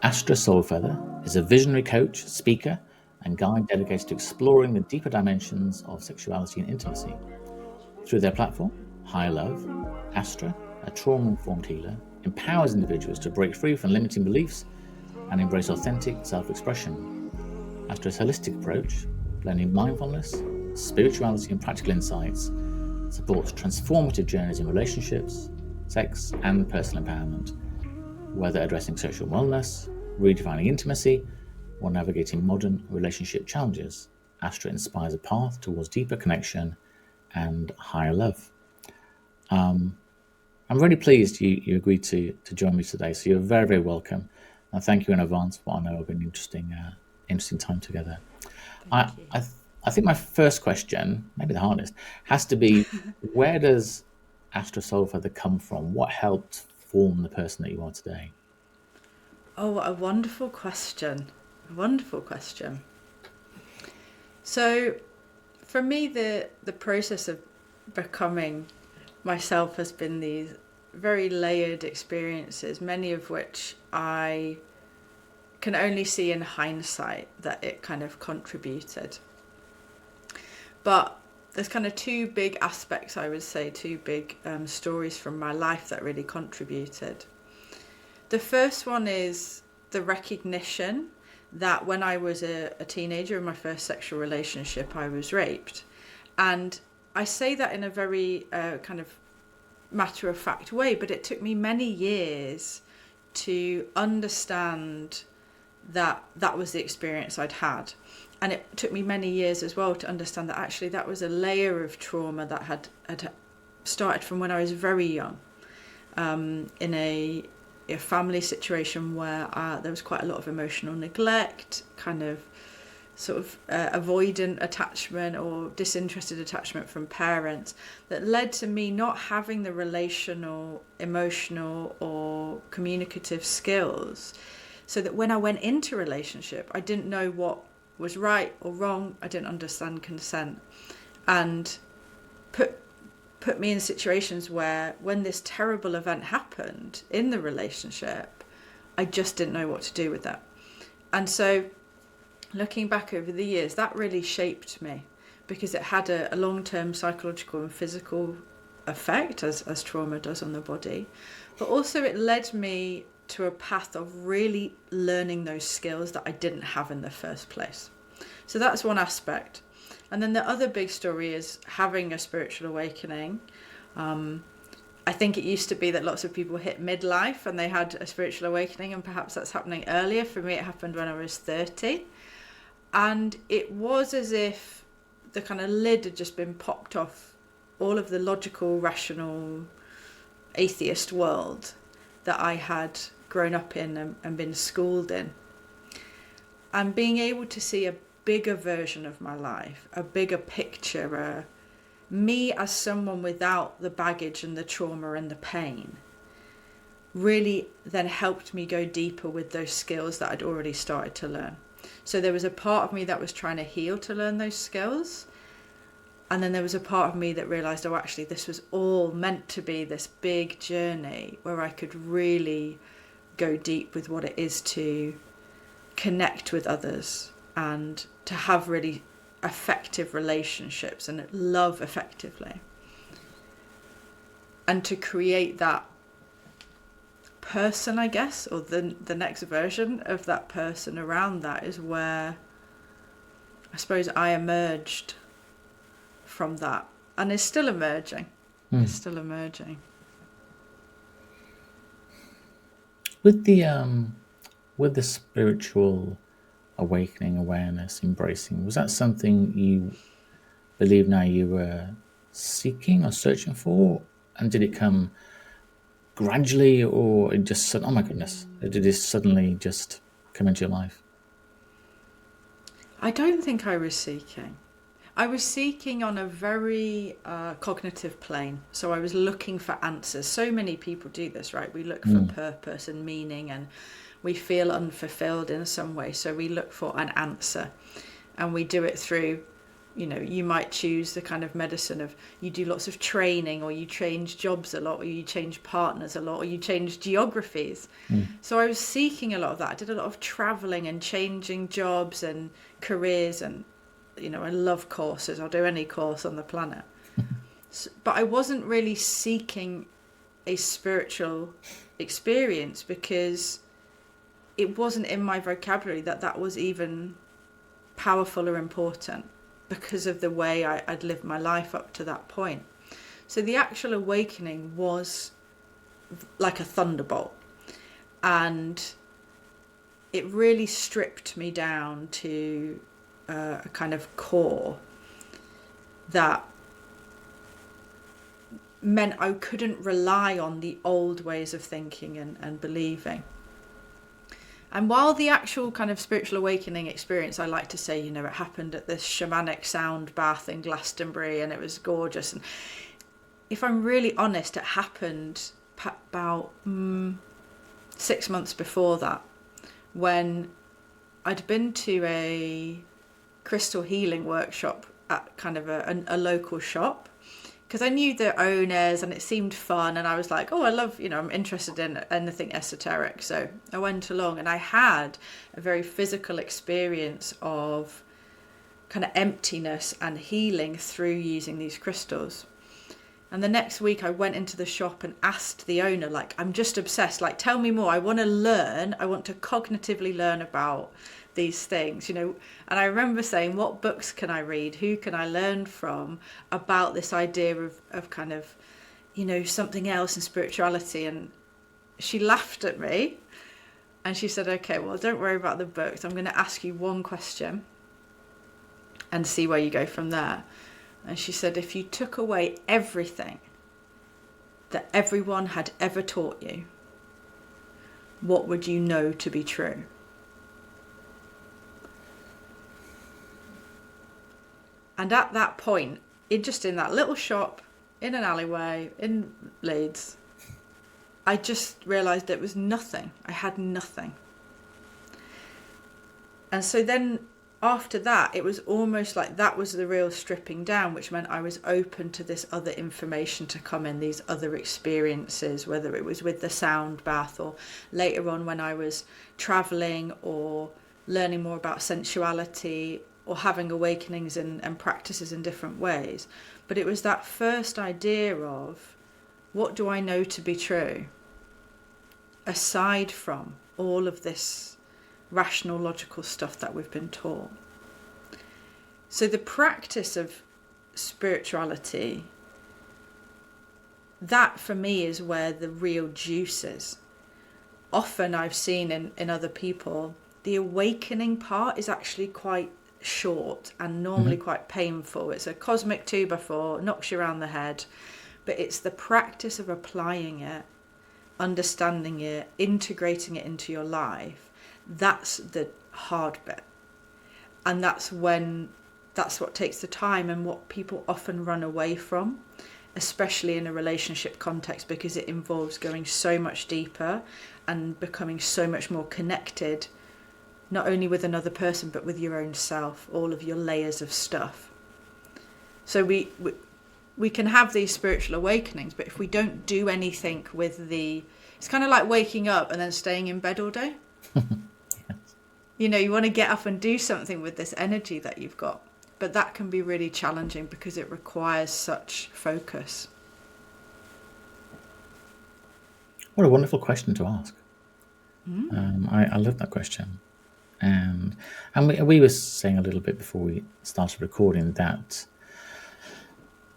Astra Soulfeather is a visionary coach, speaker, and guide dedicated to exploring the deeper dimensions of sexuality and intimacy. Through their platform, High Love, Astra, a trauma-informed healer, empowers individuals to break free from limiting beliefs and embrace authentic self-expression. Astra's holistic approach, blending mindfulness, spirituality, and practical insights, supports transformative journeys in relationships, sex, and personal empowerment. Whether addressing sexual wellness, redefining intimacy, or navigating modern relationship challenges, Astra inspires a path towards deeper connection and higher love. I'm really pleased you agreed to join me today. So you're very, very welcome. And thank you in advance for what I know will be an interesting time together. I, Thank you. I, I think my first question, maybe the hardest, has to be where does Astra Soulfeather come from? What helped form the person that you are today? Oh, what a wonderful question. A wonderful question. So, for me, the process of becoming myself has been these very layered experiences, many of which I can only see in hindsight that it kind of contributed. But there's kind of two big aspects, I would say, two big stories from my life that really contributed. The first one is the recognition that when I was a teenager in my first sexual relationship, I was raped. And I say that in a very kind of matter of fact way, but it took me many years to understand that that was the experience I'd had. And it took me many years as well to understand that actually that was a layer of trauma that had started from when I was very young, in a family situation where there was quite a lot of emotional neglect, kind of sort of avoidant attachment or disinterested attachment from parents, that led to me not having the relational, emotional or communicative skills, so that when I went into relationship, I didn't know what was right or wrong. I didn't understand consent, and put me in situations where when this terrible event happened in the relationship, I just didn't know what to do with that. And so looking back over the years, that really shaped me, because it had a long-term psychological and physical effect, as trauma does on the body. But also it led me to a path of really learning those skills that I didn't have in the first place. So that's one aspect. And then the other big story is having a spiritual awakening. I think it used to be that lots of people hit midlife and they had a spiritual awakening, and perhaps that's happening earlier. For me, it happened when I was 30. And it was as if the kind of lid had just been popped off all of the logical, rational, atheist world that I had grown up in and been schooled in. And being able to see a bigger version of my life, a bigger picture, me as someone without the baggage and the trauma and the pain, really then helped me go deeper with those skills that I'd already started to learn. So there was a part of me that was trying to heal to learn those skills. And then there was a part of me that realised, oh, actually, this was all meant to be this big journey where I could really go deep with what it is to connect with others and to have really effective relationships and love effectively. And to create that person, I guess, or the next version of that person around that is where I suppose I emerged from that, and is still emerging. It's still emerging. With the spiritual awakening, awareness, embracing, was that something you believe now you were seeking or searching for? And did it come gradually, or it just said, oh my goodness, did it suddenly just come into your life? I don't think I was seeking. I was seeking on a very cognitive plane. So I was looking for answers. So many people do this, right? We look for purpose and meaning, and we feel unfulfilled in some way. So we look for an answer, and we do it through You know, you might choose the kind of medicine of you do lots of training, or you change jobs a lot, or you change partners a lot, or you change geographies. So I was seeking a lot of that. I did a lot of traveling and changing jobs and careers, and you know, I love courses. I'll do any course on the planet. But I wasn't really seeking a spiritual experience because it wasn't in my vocabulary that was even powerful or important, because of the way I'd lived my life up to that point. So the actual awakening was like a thunderbolt, and it really stripped me down to a kind of core that meant I couldn't rely on the old ways of thinking and believing. And while the actual kind of spiritual awakening experience, I like to say, you know, it happened at this shamanic sound bath in Glastonbury and it was gorgeous. And if I'm really honest, it happened about 6 months before that, when I'd been to a crystal healing workshop at kind of a local shop, because I knew the owners and it seemed fun, and I was like, oh, I love, you know, I'm interested in anything esoteric. So I went along and I had a very physical experience of kind of emptiness and healing through using these crystals. And the next week I went into the shop and asked the owner, like, I'm just obsessed, like, tell me more. I want to learn. I want to cognitively learn about these things, you know. And I remember saying, what books can I read? Who can I learn from about this idea of kind of, you know, something else in spirituality? And she laughed at me and she said, okay, well, don't worry about the books. I'm going to ask you one question and see where you go from there. And she said, if you took away everything that everyone had ever taught you, what would you know to be true? And at that point, in that little shop, in an alleyway, in Leeds, I just realised it was nothing. I had nothing. And so then after that, it was almost like that was the real stripping down, which meant I was open to this other information to come in, these other experiences, whether it was with the sound bath or later on when I was travelling or learning more about sensuality or having awakenings and practices in different ways. But it was that first idea of, what do I know to be true? Aside from all of this rational, logical stuff that we've been taught. So the practice of spirituality, that for me is where the real juice is. Often I've seen in other people, the awakening part is actually quite short and normally quite painful. It's a cosmic 2x4, knocks you around the head, but it's the practice of applying it, understanding it, integrating it into your life. That's the hard bit. And that's what takes the time and what people often run away from, especially in a relationship context, because it involves going so much deeper and becoming so much more connected, not only with another person, but with your own self, all of your layers of stuff. So we can have these spiritual awakenings, but if we don't do anything with it's kind of like waking up and then staying in bed all day. Yes. You know, you want to get up and do something with this energy that you've got, but that can be really challenging because it requires such focus. What a wonderful question to ask. I love that question. And we were saying a little bit before we started recording that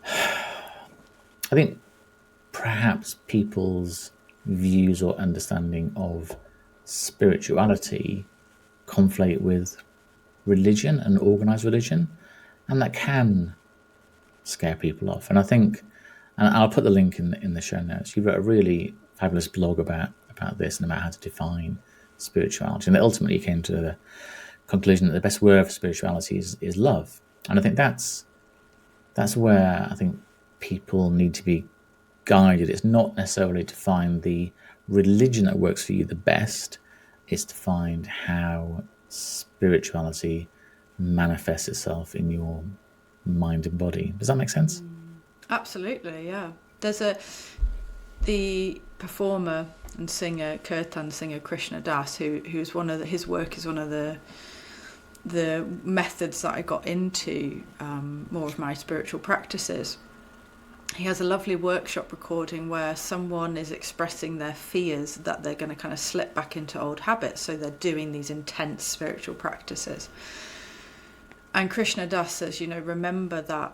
I think perhaps people's views or understanding of spirituality conflate with religion and organized religion, and that can scare people off. And I think, and I'll put the link in the show notes, you wrote a really fabulous blog about this and about how to define spirituality, and ultimately you came to the conclusion that the best word for spirituality is love. And I think that's where I think people need to be guided. It's not necessarily to find the religion that works for you the best, it's to find how spirituality manifests itself in your mind and body. Does that make sense? Absolutely, yeah. There's the performer and singer, kirtan singer Krishna Das, who's one of his work is one of the methods that I got into more of my spiritual practices. He has a lovely workshop recording where someone is expressing their fears that they're going to kind of slip back into old habits, so they're doing these intense spiritual practices. And Krishna Das says, remember that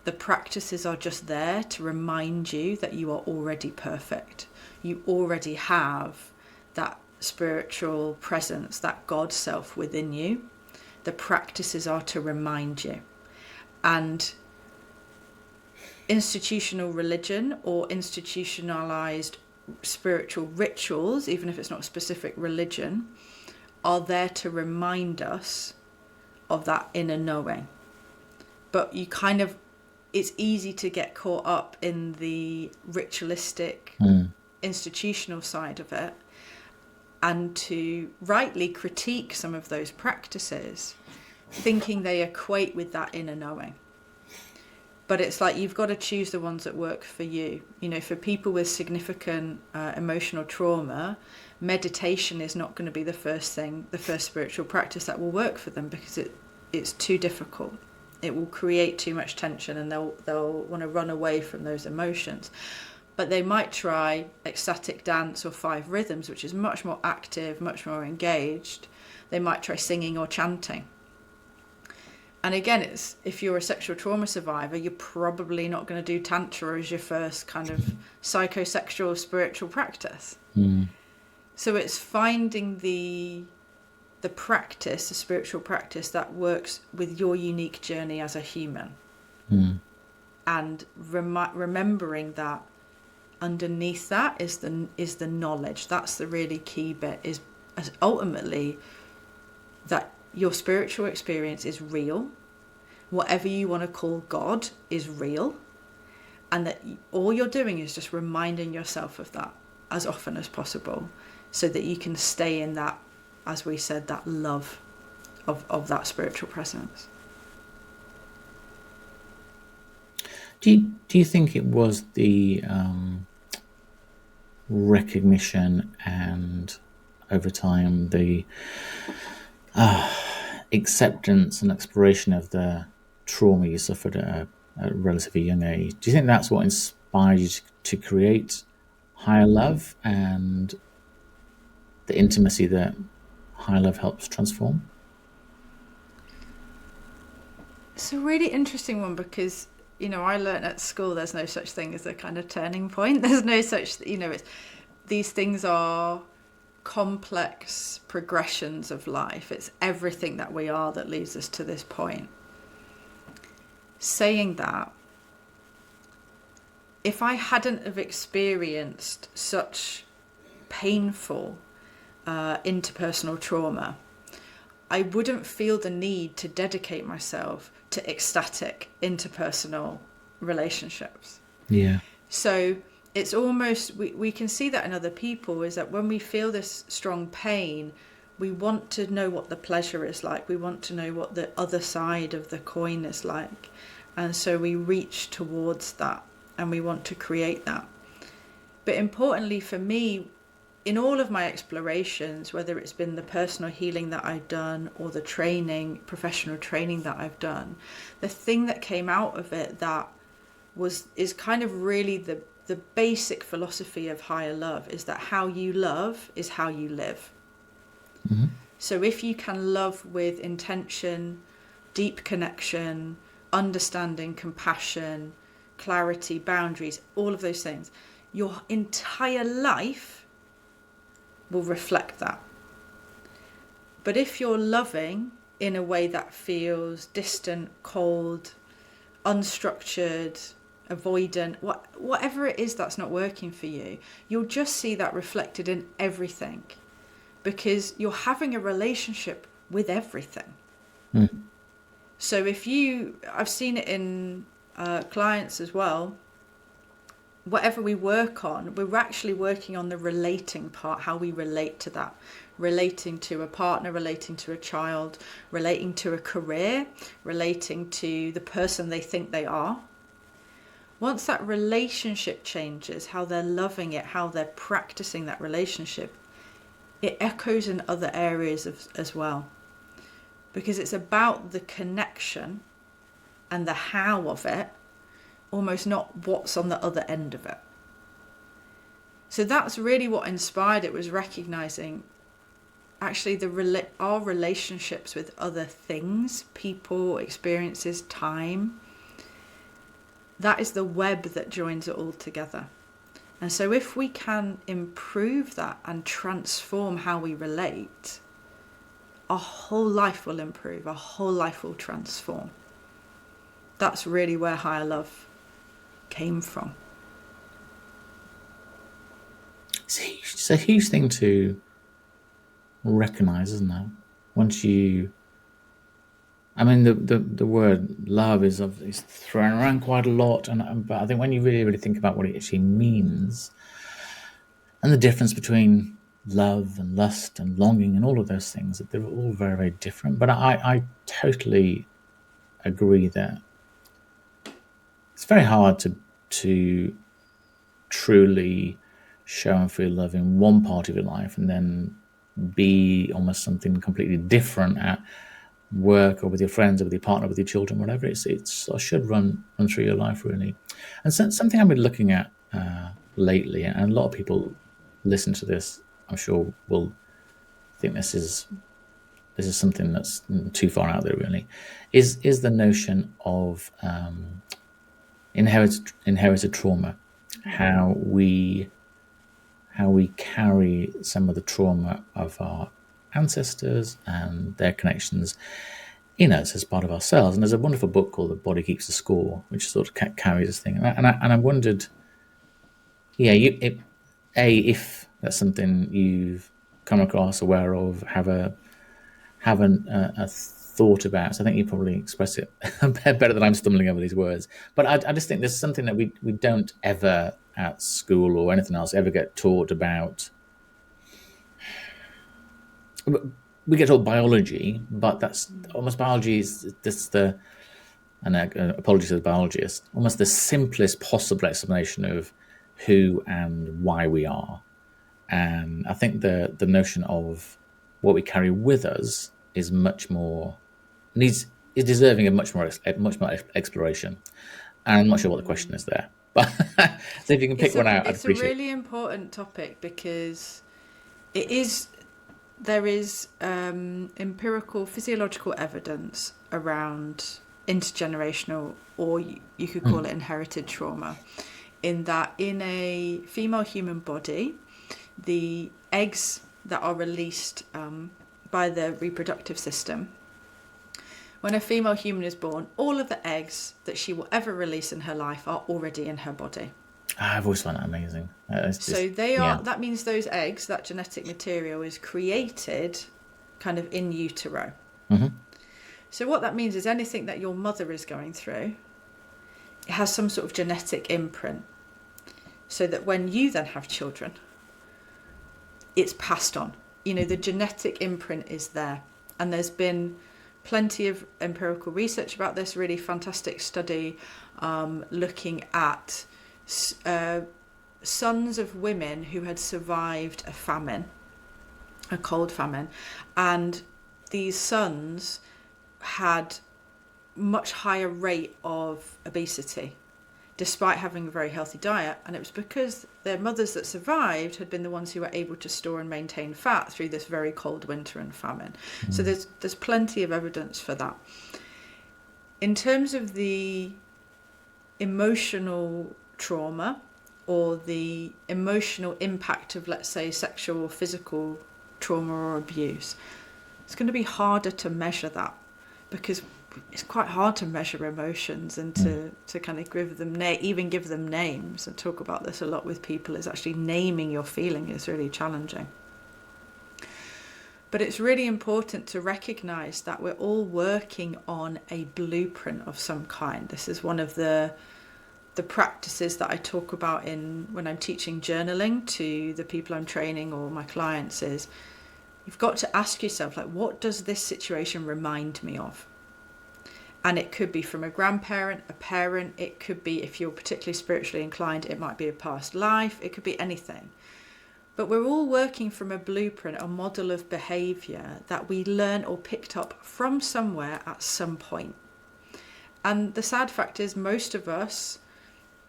the practices are just there to remind you that you are already perfect. You already have that spiritual presence, that God self within you. The practices are to remind you. And institutional religion or institutionalized spiritual rituals, even if it's not a specific religion, are there to remind us of that inner knowing. But it's easy to get caught up in the ritualistic institutional side of it and to rightly critique some of those practices, thinking they equate with that inner knowing. But it's like you've got to choose the ones that work for you. For people with significant emotional trauma, meditation is not going to be the first spiritual practice that will work for them, because it's too difficult. It will create too much tension, and they'll want to run away from those emotions. But they might try ecstatic dance or 5 rhythms, which is much more active, much more engaged. They might try singing or chanting. And again, if you're a sexual trauma survivor, you're probably not going to do tantra as your first kind of psychosexual spiritual practice. So it's finding the practice, the spiritual practice that works with your unique journey as a human. And remembering that underneath that is the knowledge. That's the really key bit, is ultimately that your spiritual experience is real. Whatever you want to call God is real. And that all you're doing is just reminding yourself of that as often as possible, so that you can stay in that, as we said, that love of that spiritual presence. Do you think it was the recognition and over time the acceptance and exploration of the trauma you suffered at a relatively young age? Do you think that's what inspired you to create Higher Love and the intimacy that Higher Love helps transform? It's a really interesting one, because I learned at school there's no such thing as a kind of turning point. There's no such, these things are complex progressions of life. It's everything that we are that leads us to this point. Saying that, if I hadn't have experienced such painful interpersonal trauma, I wouldn't feel the need to dedicate myself to ecstatic interpersonal relationships. Yeah. So it's almost, we can see that in other people, is that when we feel this strong pain, we want to know what the pleasure is like. We want to know what the other side of the coin is like. And so we reach towards that and we want to create that. But importantly for me, in all of my explorations, whether it's been the personal healing that I've done or the training, professional training that I've done, the thing that came out of it that is kind of really the basic philosophy of Higher Love, is that how you love is how you live. Mm-hmm. So if you can love with intention, deep connection, understanding, compassion, clarity, boundaries, all of those things, your entire life will reflect that. But if you're loving in a way that feels distant, cold, unstructured, avoidant, whatever it is that's not working for you, you'll just see that reflected in everything, because you're having a relationship with everything. So I've seen it in clients as well, whatever we work on, we're actually working on the relating part, how we relate to that. Relating to a partner, relating to a child, relating to a career, relating to the person they think they are. Once that relationship changes, how they're loving it, how they're practicing that relationship, it echoes in other areas as well. Because it's about the connection and the how of it, almost not what's on the other end of it. So that's really what inspired it, was recognizing actually our relationships with other things, people, experiences, time. That is the web that joins it all together. And so if we can improve that and transform how we relate, our whole life will improve, our whole life will transform. That's really where higher love came from. It's a huge thing to recognize, isn't it? Once you, I mean, the word love is thrown around quite a lot, but I think when you really think about what it actually means, and the difference between love and lust and longing and all of those things, that they're all very, very different. But I totally agree that it's very hard to truly show and feel love in one part of your life and then be almost something completely different at work or with your friends or with your partner, with your children, whatever. It should run through your life, really. And something I've been looking at lately, and a lot of people listen to this, I'm sure, will think this is something that's too far out there, really, is the notion of inherited trauma, how we carry some of the trauma of our ancestors and their connections in us as part of ourselves. And there's a wonderful book called The Body Keeps the Score, which sort of carries this thing. And I wondered, if that's something you've come across, aware of, have a thought about. So I think you probably express it better than I'm stumbling over these words. But I just think there's something that we don't ever at school or anything else ever get taught about. We get taught biology, but that's almost biology is just and apologies to the biologist, almost the simplest possible explanation of who and why we are. And I think the notion of what we carry with us is much more is deserving of much more exploration. And I'm not sure what the question is there, but so if you can pick one out, I'd appreciate it. It's a really important topic because there is empirical physiological evidence around intergenerational, or you could call it inherited trauma, in that in a female human body, the eggs that are released by the reproductive system, when a female human is born, all of the eggs that she will ever release in her life are already in her body. I've always found that amazing. So they are. Yeah. That means those eggs, that genetic material, is created kind of in utero. Mm-hmm. So what that means is anything that your mother is going through, it has some sort of genetic imprint, so that when you then have children, it's passed on. The genetic imprint is there, and there's been plenty of empirical research about this. Really fantastic study looking at sons of women who had survived a famine, a cold famine, and these sons had much higher rate of obesity despite having a very healthy diet, and it was because their mothers that survived had been the ones who were able to store and maintain fat through this very cold winter and famine. So there's plenty of evidence for that. In terms of the emotional trauma or the emotional impact of, let's say, sexual or physical trauma or abuse, it's going to be harder to measure that, because it's quite hard to measure emotions and to kind of give them names. And talk about this a lot with people, is actually naming your feeling is really challenging. But it's really important to recognize that we're all working on a blueprint of some kind. This is one of the the practices that I talk about when I'm teaching journaling to the people I'm training or my clients is, you've got to ask yourself, like, what does this situation remind me of? And it could be from a grandparent, a parent, it could be, if you're particularly spiritually inclined, it might be a past life, it could be anything. But we're all working from a blueprint, a model of behaviour that we learn or picked up from somewhere at some point. And the sad fact is, most of us,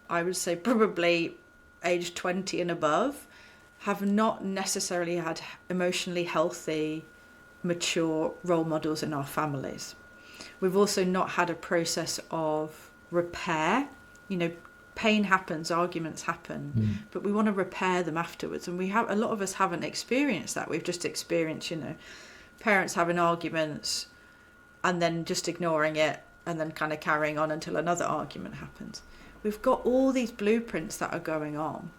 I would say probably age 20 and above, have not necessarily had emotionally healthy, mature role models in our families. We've also not had a process of repair. You know, pain happens, arguments happen, but we want to repair them afterwards. And a lot of us haven't experienced that. We've just experienced, parents having arguments and then just ignoring it and then kind of carrying on until another argument happens. We've got all these blueprints that are going on.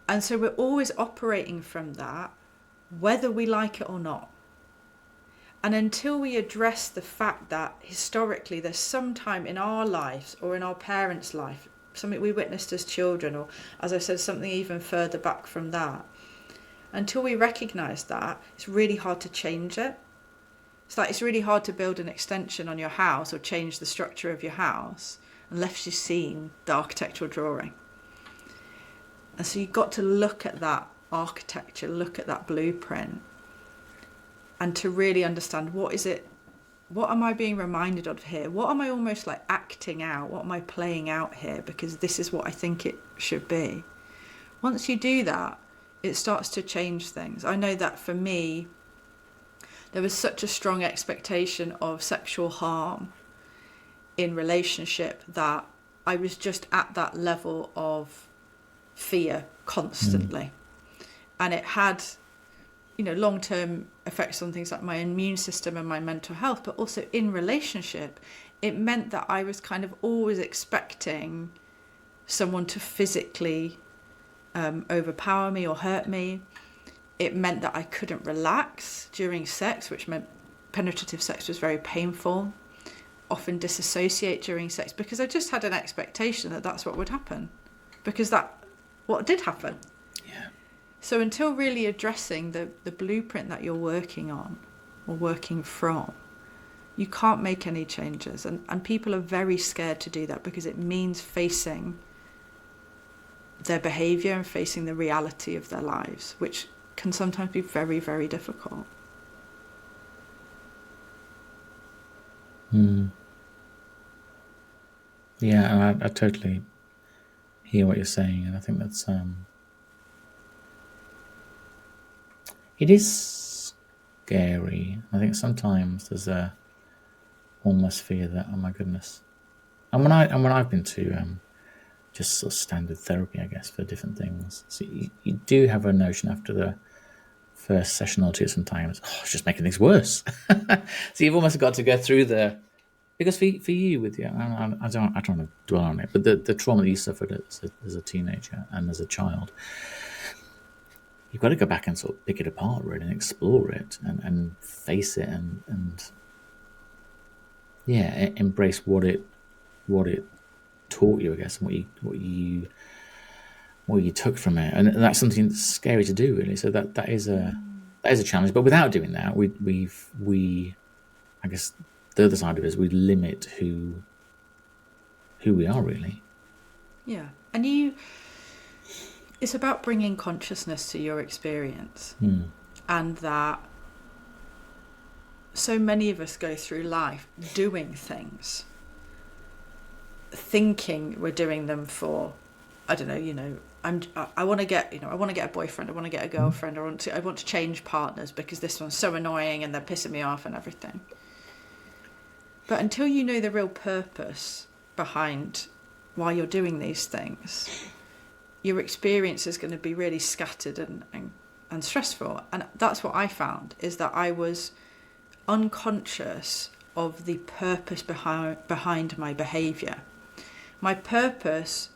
And so we're always operating from that, whether we like it or not. And until we address the fact that historically there's some time in our lives or in our parents' life, something we witnessed as children, or as I said, something even further back from that, until we recognise that, it's really hard to change it. It's really hard to build an extension on your house or change the structure of your house unless you've seen the architectural drawing. And so you've got to look at that architecture, look at that blueprint, and to really understand, what am I being reminded of here? What am I almost like acting out? What am I playing out here? Because this is what I think it should be. Once you do that, it starts to change things. I know that for me, there was such a strong expectation of sexual harm in relationship that I was just at that level of fear constantly. And it had, long-term effects on things like my immune system and my mental health, but also in relationship, it meant that I was kind of always expecting someone to physically overpower me or hurt me. It meant that I couldn't relax during sex, which meant penetrative sex was very painful. Often disassociate during sex because I just had an expectation that that's what would happen, because what did happen. Yeah. So until really addressing the blueprint that you're working on or working from, you can't make any changes. And people are very scared to do that because it means facing their behaviour and facing the reality of their lives, which can sometimes be very, very difficult. Yeah, and I totally hear what you're saying, and I think that's it is scary. I think sometimes there's almost fear that, oh my goodness. And when I've been to just sort of standard therapy, I guess, for different things, so you do have a notion after the first session or two sometimes, it's just making things worse. So you've almost got to go through because for you with you, I don't want to dwell on it, but the trauma that you suffered as a teenager and as a child, you've got to go back and sort of pick it apart really and explore it and face it and embrace what it taught you, I guess, and what you took from it, and that's something that's scary to do, really. So that is a challenge. But without doing that, we I guess the other side of it is we limit who we are, really. Yeah, and it's about bringing consciousness to your experience, and that so many of us go through life doing things, thinking we're doing them for, I don't know, I want to get a boyfriend, I want to get a girlfriend, I want to change partners because this one's so annoying and they're pissing me off and everything. But until you know the real purpose behind why you're doing these things, your experience is going to be really scattered and stressful. And that's what I found, is that I was unconscious of the purpose behind my behaviour. My purpose,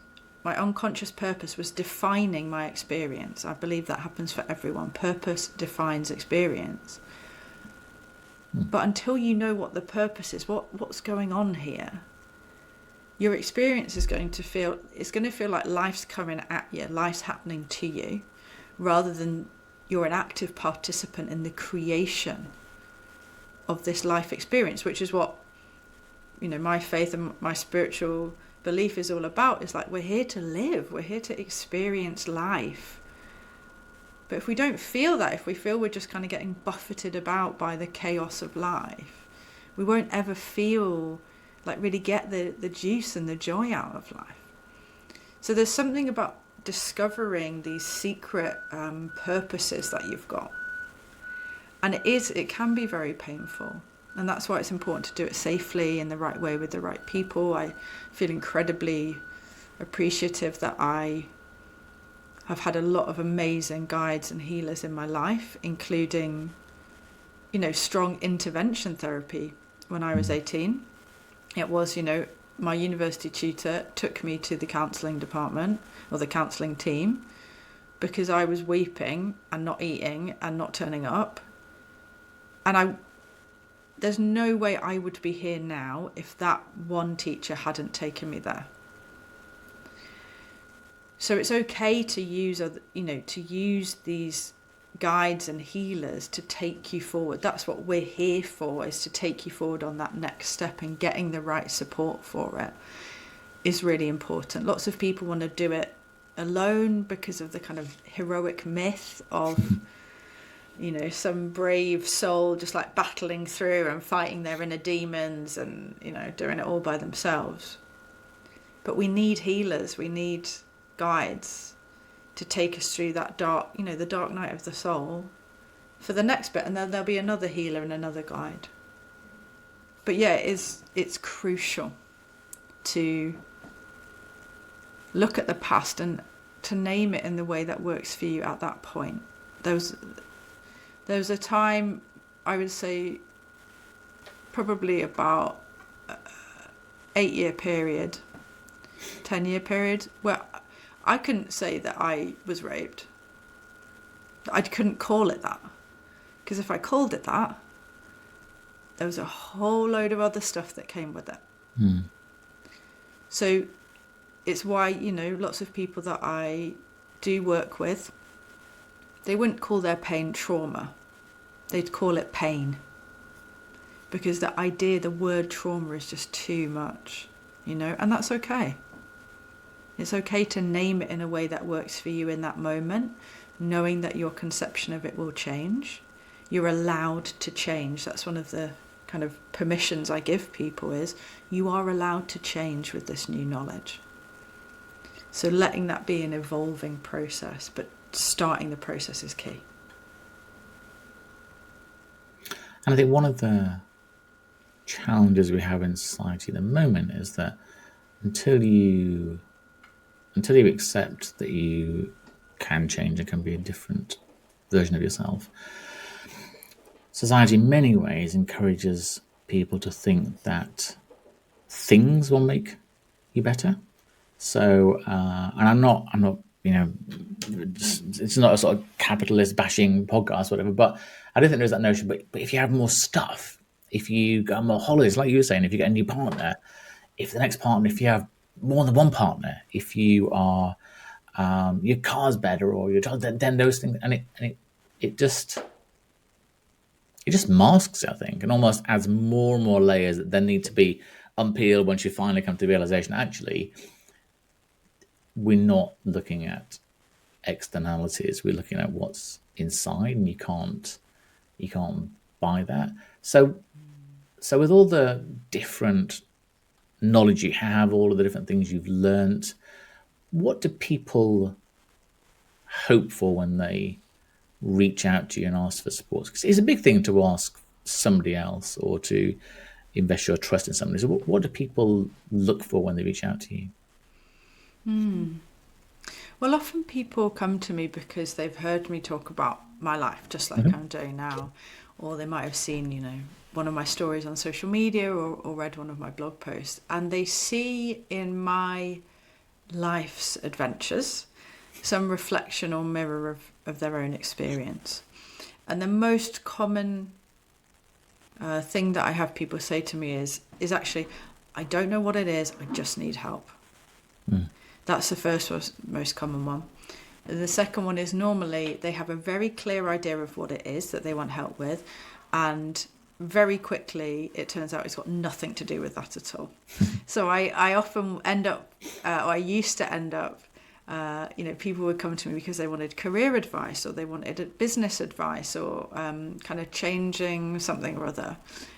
my unconscious purpose, was defining my experience. I believe that happens for everyone. Purpose defines experience. But until you know what the purpose is, what's going on here, your experience is going to feel like life's coming at you, life's happening to you, rather than you're an active participant in the creation of this life experience, which is what, my faith and my spiritual belief is all about. Is like, we're here to live, we're here to experience life. But if we don't feel that, if we feel we're just kind of getting buffeted about by the chaos of life, we won't ever feel like really get the juice and the joy out of life. So there's something about discovering these secret purposes that you've got. And it can be very painful. And that's why it's important to do it safely, in the right way, with the right people. I feel incredibly appreciative that I have had a lot of amazing guides and healers in my life, including, strong intervention therapy. When I was 18, it was, my university tutor took me to the counselling department, or the counselling team, because I was weeping and not eating and not turning up. And there's no way I would be here now if that one teacher hadn't taken me there. So it's okay to use these guides and healers to take you forward. That's what we're here for, is to take you forward on that next step, and getting the right support for it is really important. Lots of people want to do it alone because of the kind of heroic myth of some brave soul just like battling through and fighting their inner demons and doing it all by themselves. But we need healers, we need guides to take us through that dark, the dark night of the soul for the next bit, and then there'll be another healer and another guide. But yeah, it's crucial to look at the past and to name it in the way that works for you at that point. There was a time, I would say probably about 8-year period, 10-year period, where I couldn't say that I was raped. I couldn't call it that. Because if I called it that, there was a whole load of other stuff that came with it. Mm. So it's why, lots of people that I do work with, they wouldn't call their pain trauma. They'd call it pain. Because the word trauma is just too much, and that's okay. It's okay to name it in a way that works for you in that moment, knowing that your conception of it will change. You're allowed to change. That's one of the kind of permissions I give people, is you are allowed to change with this new knowledge. So letting that be an evolving process, but starting the process is key. And I think one of the challenges we have in society at the moment is that until you accept that you can change and can be a different version of yourself, society in many ways encourages people to think that things will make you better. So, and I'm not, it's not a sort of capitalist bashing podcast, whatever, but I don't think there's that notion. But if you have more stuff, if you go on more holidays, like you were saying, if you get a new partner, if the next partner, if you have more than one partner, if you are, your car's better, or your child, then those things, and it just masks it, I think, and almost adds more and more layers that then need to be unpeeled once you finally come to the realization, actually, we're not looking at externalities, we're looking at what's inside, and you can't buy that. So with all the different knowledge you have, all of the different things you've learnt, what do people hope for when they reach out to you and ask for support? Because it's a big thing to ask somebody else or to invest your trust in somebody. So what do people look for when they reach out to you? Well, often people come to me because they've heard me talk about my life, just like I'm doing now, or they might have seen, one of my stories on social media, or read one of my blog posts, and they see in my life's adventures some reflection or mirror of their own experience. And the most common thing that I have people say to me is actually, I don't know what it is, I just need help. That's the first most common one. The second one is normally they have a very clear idea of what it is that they want help with, and very quickly it turns out it's got nothing to do with that at all. So I often end up, or I used to end up, people would come to me because they wanted career advice, or they wanted business advice, or kind of changing something or other.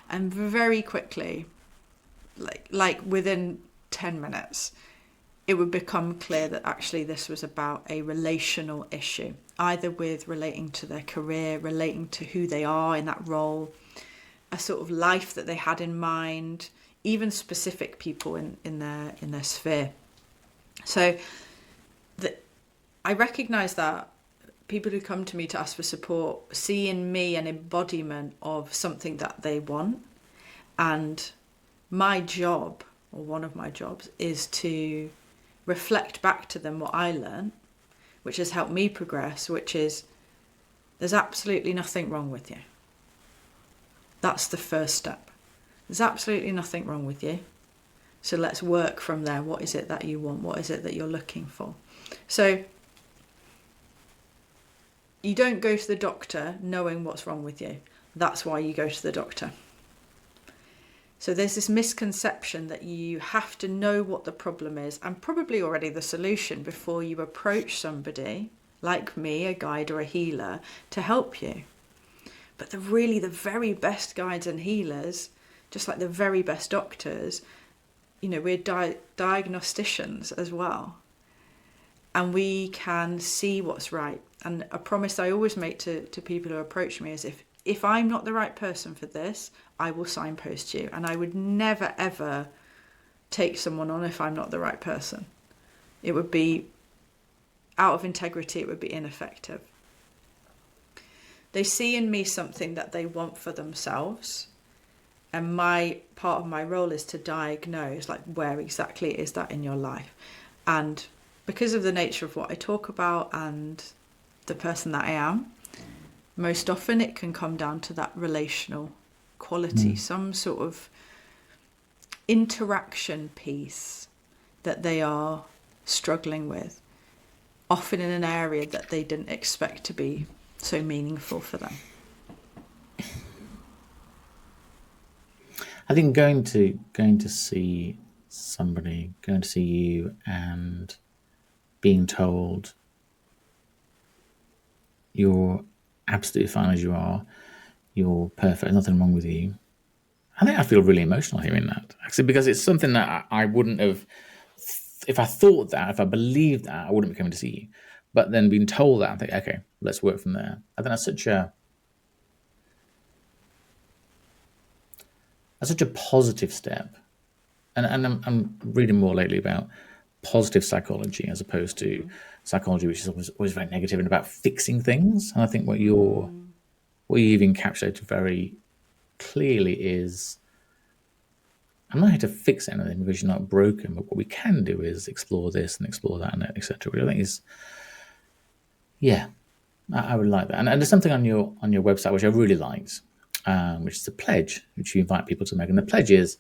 And very quickly, like within 10 minutes, it would become clear that actually this was about a relational issue, either with relating to their career, relating to who they are in that role, a sort of life that they had in mind, even specific people in their sphere. So I recognise that people who come to me to ask for support see in me an embodiment of something that they want. And my job, or one of my jobs, is to reflect back to them what I learned, which has helped me progress, which is there's absolutely nothing wrong with you. That's the first step. There's absolutely nothing wrong with you. So let's work from there. What is it that you want? What is it that you're looking for? So you don't go to the doctor knowing what's wrong with you. That's why you go to the doctor. So there's this misconception that you have to know what the problem is, and probably already the solution, before you approach somebody like me, a guide or a healer, to help you. But the very best guides and healers, just like the very best doctors, we're diagnosticians as well. And we can see what's right. And a promise I always make to people who approach me is if I'm not the right person for this, I will signpost you. And I would never, ever take someone on if I'm not the right person. It would be out of integrity. It would be ineffective. They see in me something that they want for themselves. And part of my role is to diagnose, like, where exactly is that in your life? And because of the nature of what I talk about and the person that I am, most often it can come down to that relational quality, some sort of interaction piece that they are struggling with, often in an area that they didn't expect to be so meaningful for them. I think going to see somebody, going to see you, and being told you're absolutely fine as you are, you're perfect, nothing wrong with you. I think I feel really emotional hearing that, actually, because it's something that I wouldn't have, if I thought that, if I believed that, I wouldn't be coming to see you. But then being told that, I think, okay, let's work from there. I think that's such a positive step. And I'm reading more lately about positive psychology as opposed to psychology, which is always very negative and about fixing things. And I think what you've encapsulated very clearly is, I'm not here to fix anything because you're not broken, but what we can do is explore this and explore that, and etc. Which I think is, I would like that. And there's something on your website which I really liked, which is a pledge which you invite people to make. And the pledge is,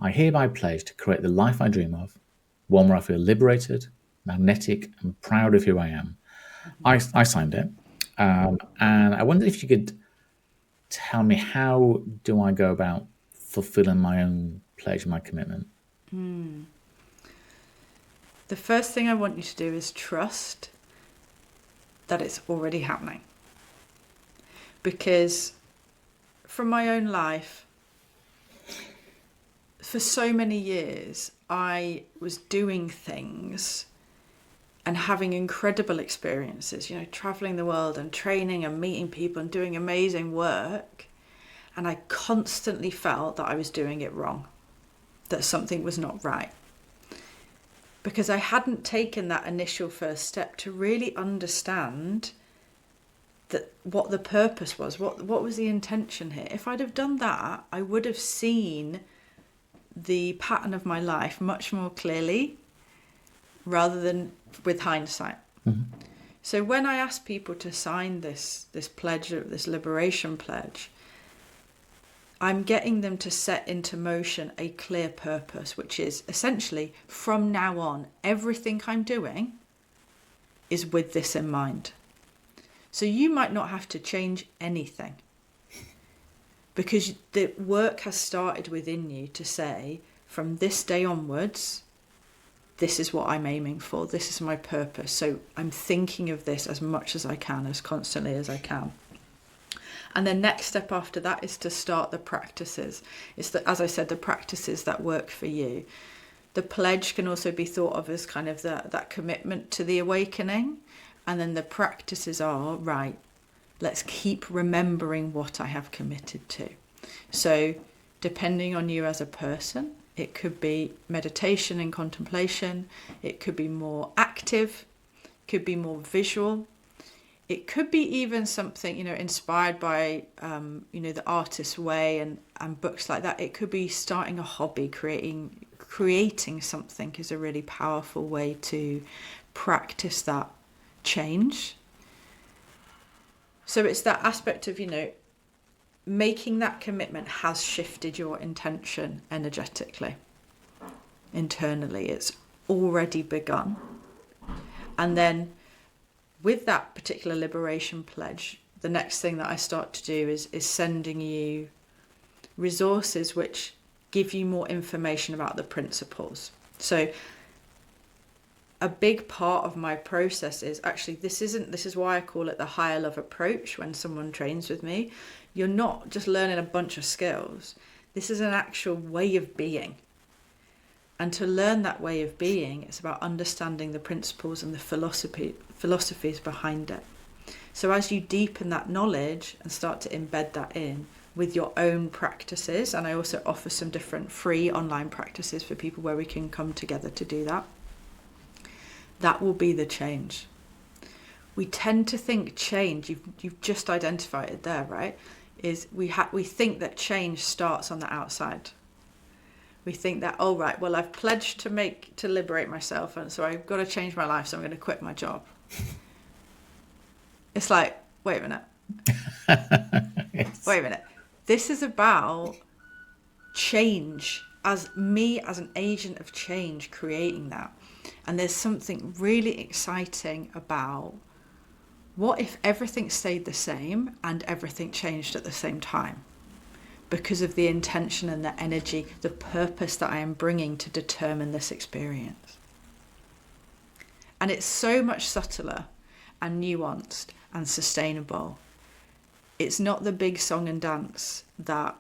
I hereby pledge to create the life I dream of, one where I feel liberated, magnetic, and proud of who I am. I signed it. And I wondered if you could tell me, how do I go about fulfilling my own pledge, my commitment? The first thing I want you to do is trust that it's already happening. Because from my own life, for so many years, I was doing things and having incredible experiences, traveling the world and training and meeting people and doing amazing work. And I constantly felt that I was doing it wrong, that something was not right. Because I hadn't taken that initial first step to really understand that what the purpose was, what was the intention here. If I'd have done that, I would have seen the pattern of my life much more clearly rather than with hindsight. So when I ask people to sign this pledge, this liberation pledge, I'm getting them to set into motion a clear purpose, which is essentially from now on, everything I'm doing is with this in mind. So you might not have to change anything because the work has started within you to say, from this day onwards, this is what I'm aiming for. This is my purpose. So I'm thinking of this as much as I can, as constantly as I can. And the next step after that is to start the practices. It's the, as I said, the practices that work for you. The pledge can also be thought of as kind of that commitment to the awakening. And then the practices are, right, let's keep remembering what I have committed to. So depending on you as a person, it could be meditation and contemplation. It could be more active, could be more visual. It could be even something, inspired by, the artist's way and books like that. It could be starting a hobby, creating something is a really powerful way to practice that change. So it's that aspect of, making that commitment has shifted your intention energetically, internally. It's already begun. And then with that particular liberation pledge, the next thing that I start to do is sending you resources which give you more information about the principles. So a big part of my process is actually, this is why I call it the higher love approach. When someone trains with me, you're not just learning a bunch of skills. This is an actual way of being. And to learn that way of being, it's about understanding the principles and the philosophies behind it. So as you deepen that knowledge and start to embed that in with your own practices, and I also offer some different free online practices for people where we can come together to do that, that will be the change. We tend to think change, you've just identified it there, right? Is we think that change starts on the outside. We think that, oh right, well I've pledged to liberate myself, and so I've got to change my life, so I'm going to quit my job. It's like, wait a minute. Yes. Wait a minute. This is about change, as me as an agent of change creating that. And there's something really exciting about what if everything stayed the same and everything changed at the same time, because of the intention and the energy, the purpose that I am bringing to determine this experience. And it's so much subtler and nuanced and sustainable. It's not the big song and dance that,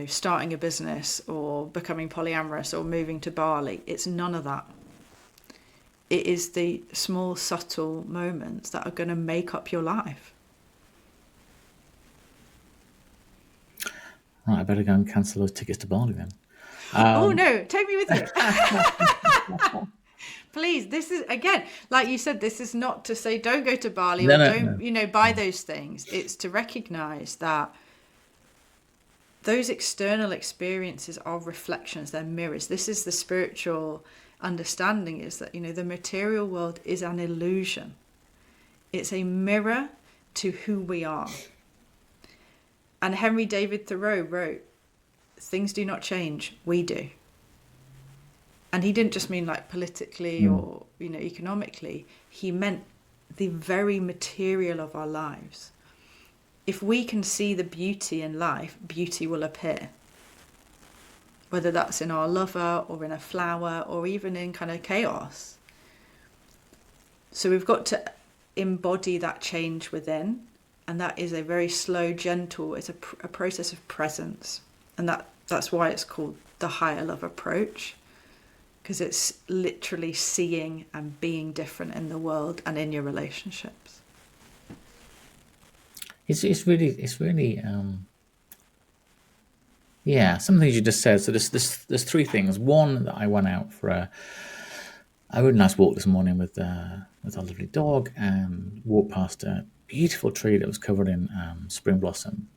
starting a business or becoming polyamorous or moving to Bali. It's none of that. It is the small, subtle moments that are going to make up your life. Right, I better go and cancel those tickets to Bali then. Oh no, take me with you. Please, this is, again, like you said, this is not to say don't go to Bali or don't buy those things. It's to recognize that those external experiences are reflections, they're mirrors. This is the spiritual understanding, is that, the material world is an illusion. It's a mirror to who we are. And Henry David Thoreau wrote, things do not change, we do. And he didn't just mean like politically or, economically. He meant the very material of our lives. If we can see the beauty in life, beauty will appear. Whether that's in our lover or in a flower or even in kind of chaos. So we've got to embody that change within. And that is a very slow, gentle, it's a process of presence. And that's why it's called the higher love approach. Because it's literally seeing and being different in the world and in your relationships. It's really yeah, some things you just said. So there's three things. One, that I went out for a really nice walk this morning with our lovely dog, and walked past a beautiful tree that was covered in spring blossom,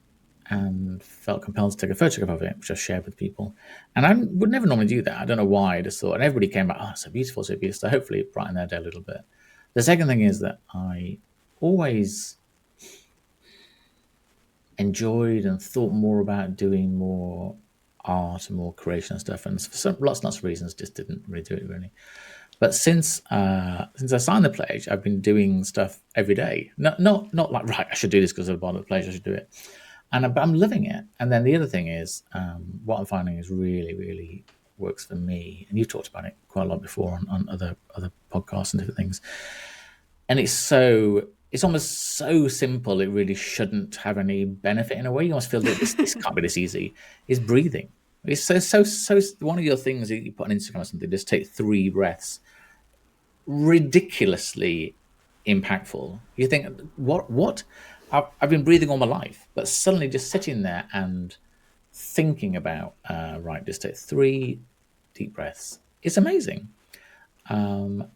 and felt compelled to take a photograph of it, which I shared with people. And I would never normally do that. I don't know why. I just thought, and everybody came back, oh, so beautiful, so beautiful. So hopefully it brightened their day a little bit. The second thing is that I always enjoyed and thought more about doing more art and more creation and stuff, and for lots and lots of reasons, just didn't really do it really. But since I signed the pledge, I've been doing stuff every day. Not like, right, I should do this because I've bought the pledge, I should do it. But I'm loving it. And then the other thing is, what I'm finding is really, really works for me. And you've talked about it quite a lot before on other podcasts and different things. And it's almost so simple. It really shouldn't have any benefit in a way. You almost feel that this can't be this easy. Is breathing. It's so. One of your things that you put on Instagram or something, just take 3 breaths. Ridiculously impactful. You think, what? I've been breathing all my life, but suddenly just sitting there and thinking about, right, just take 3 deep breaths. It's amazing. And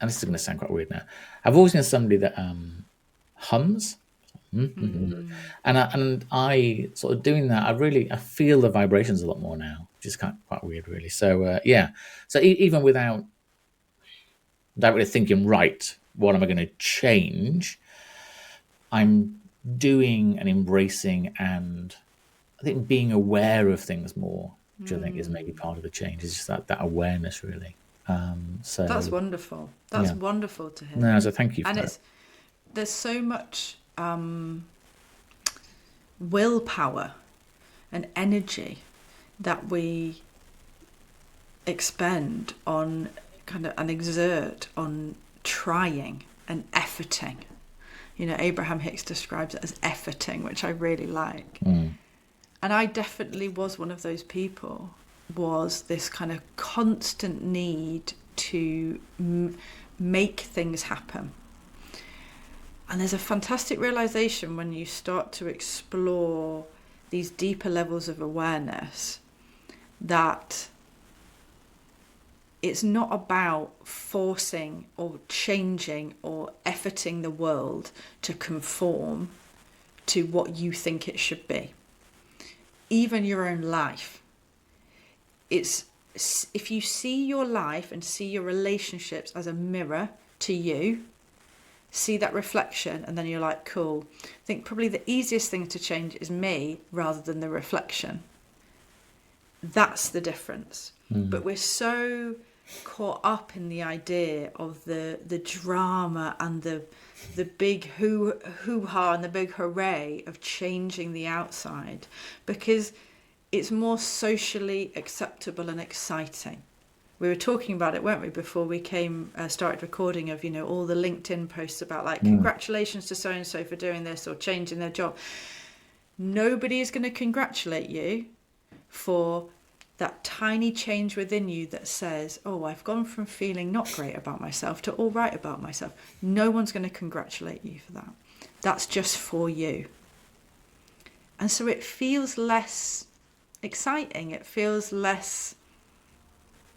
this is going to sound quite weird now. I've always been somebody that hums. And I sort of doing that, I feel the vibrations a lot more now, which is quite weird, really. So yeah. So even without really thinking, right, what am I going to change? I'm doing and embracing, and I think being aware of things more, which I think is maybe part of the change. Is just that awareness, really. So that's wonderful. That's wonderful to hear. No, so thank you for that. There's so much willpower and energy that we expend on and exert on trying and efforting. Abraham Hicks describes it as efforting, which I really like. And I definitely was one of those people, was this kind of constant need to make things happen. And there's a fantastic realization when you start to explore these deeper levels of awareness that it's not about forcing or changing or efforting the world to conform to what you think it should be. Even your own life. It's if you see your life and see your relationships as a mirror to you, see that reflection, and then you're like, cool. I think probably the easiest thing to change is me rather than the reflection. That's the difference. But we're so caught up in the idea of the drama and the big hoo-ha and the big hooray of changing the outside, because it's more socially acceptable and exciting. We were talking about it, weren't we, before we started recording, of all the LinkedIn posts about like congratulations to so and so for doing this or changing their job. Nobody is going to congratulate you for that tiny change within you that says, oh, I've gone from feeling not great about myself to all right about myself. No one's going to congratulate you for that. That's just for you. And so it feels less exciting. It feels less,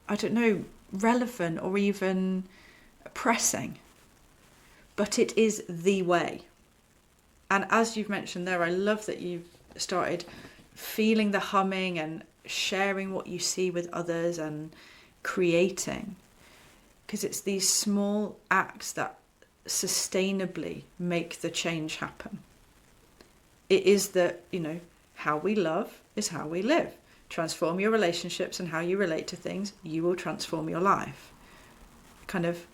I don't know, relevant or even pressing. But it is the way. And as you've mentioned there, I love that you've started feeling the humming and sharing what you see with others and creating, because it's these small acts that sustainably make the change happen. It is that, how we love is how we live. Transform your relationships and how you relate to things, you will transform your life. Kind of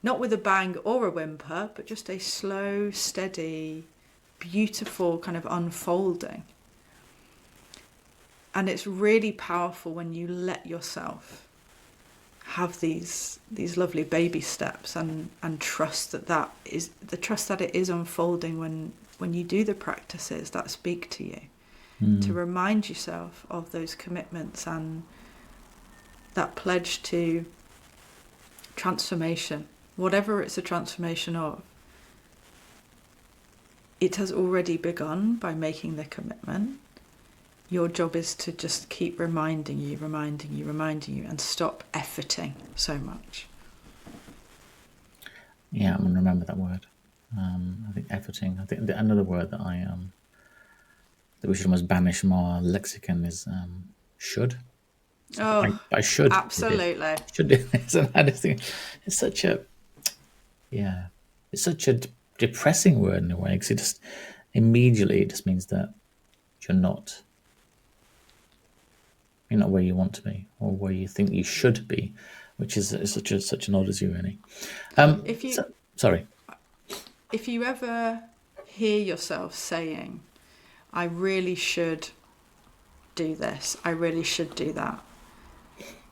not with a bang or a whimper, but just a slow, steady, beautiful kind of unfolding. And it's really powerful when you let yourself have these lovely baby steps and trust that it is unfolding when you do the practices that speak to you, to remind yourself of those commitments and that pledge to transformation, whatever it's a transformation of. It has already begun by making the commitment. Your job is to just keep reminding you, and stop efforting so much. Yeah, I'm going to remember that word. I think efforting. I think another word that that we should almost banish from our lexicon is should. Oh, I should. absolutely. Should do this. And I just think it's such a depressing word in a way, because immediately it just means that you're not where you want to be or where you think you should be, which is such an odyssey, really. If you Sorry. if you ever hear yourself saying, I really should do this, I really should do that,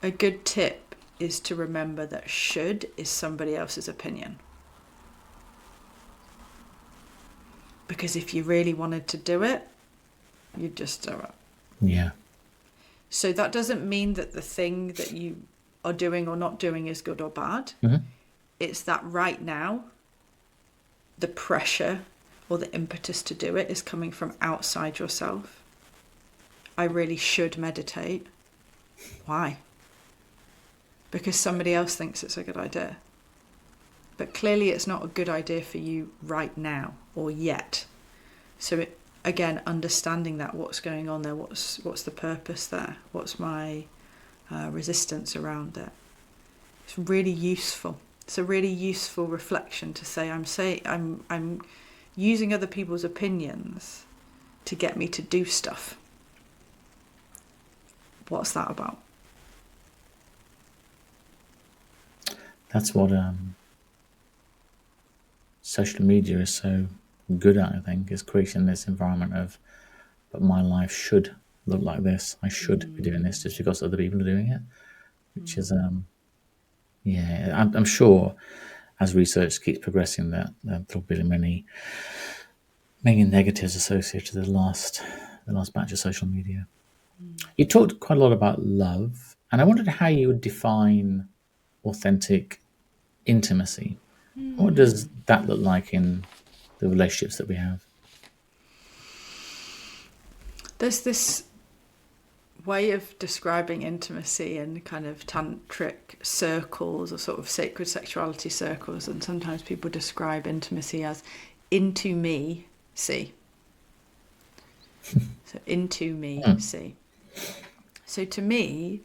a good tip is to remember that should is somebody else's opinion. Because if you really wanted to do it, you'd just do it. Yeah. So that doesn't mean that the thing that you are doing or not doing is good or bad. Mm-hmm. It's that right now, the pressure or the impetus to do it is coming from outside yourself. I really should meditate. Why? Because somebody else thinks it's a good idea. But clearly it's not a good idea for you right now or yet. So again, understanding that, what's going on there, what's the purpose there, what's my resistance around it. It's really useful. It's a really useful reflection to say I'm using other people's opinions to get me to do stuff. What's that about? That's what social media is so good at, I think, is creating this environment of, but my life should look like this. I should be doing this just because other people are doing it, which is, I'm sure as research keeps progressing that there'll be many negatives associated with the last batch of social media. You talked quite a lot about love, and I wondered how you would define authentic intimacy. What does that look like in the relationships that we have? There's this way of describing intimacy in kind of tantric circles or sort of sacred sexuality circles, and sometimes people describe intimacy as into me, see. So into me, see. So to me,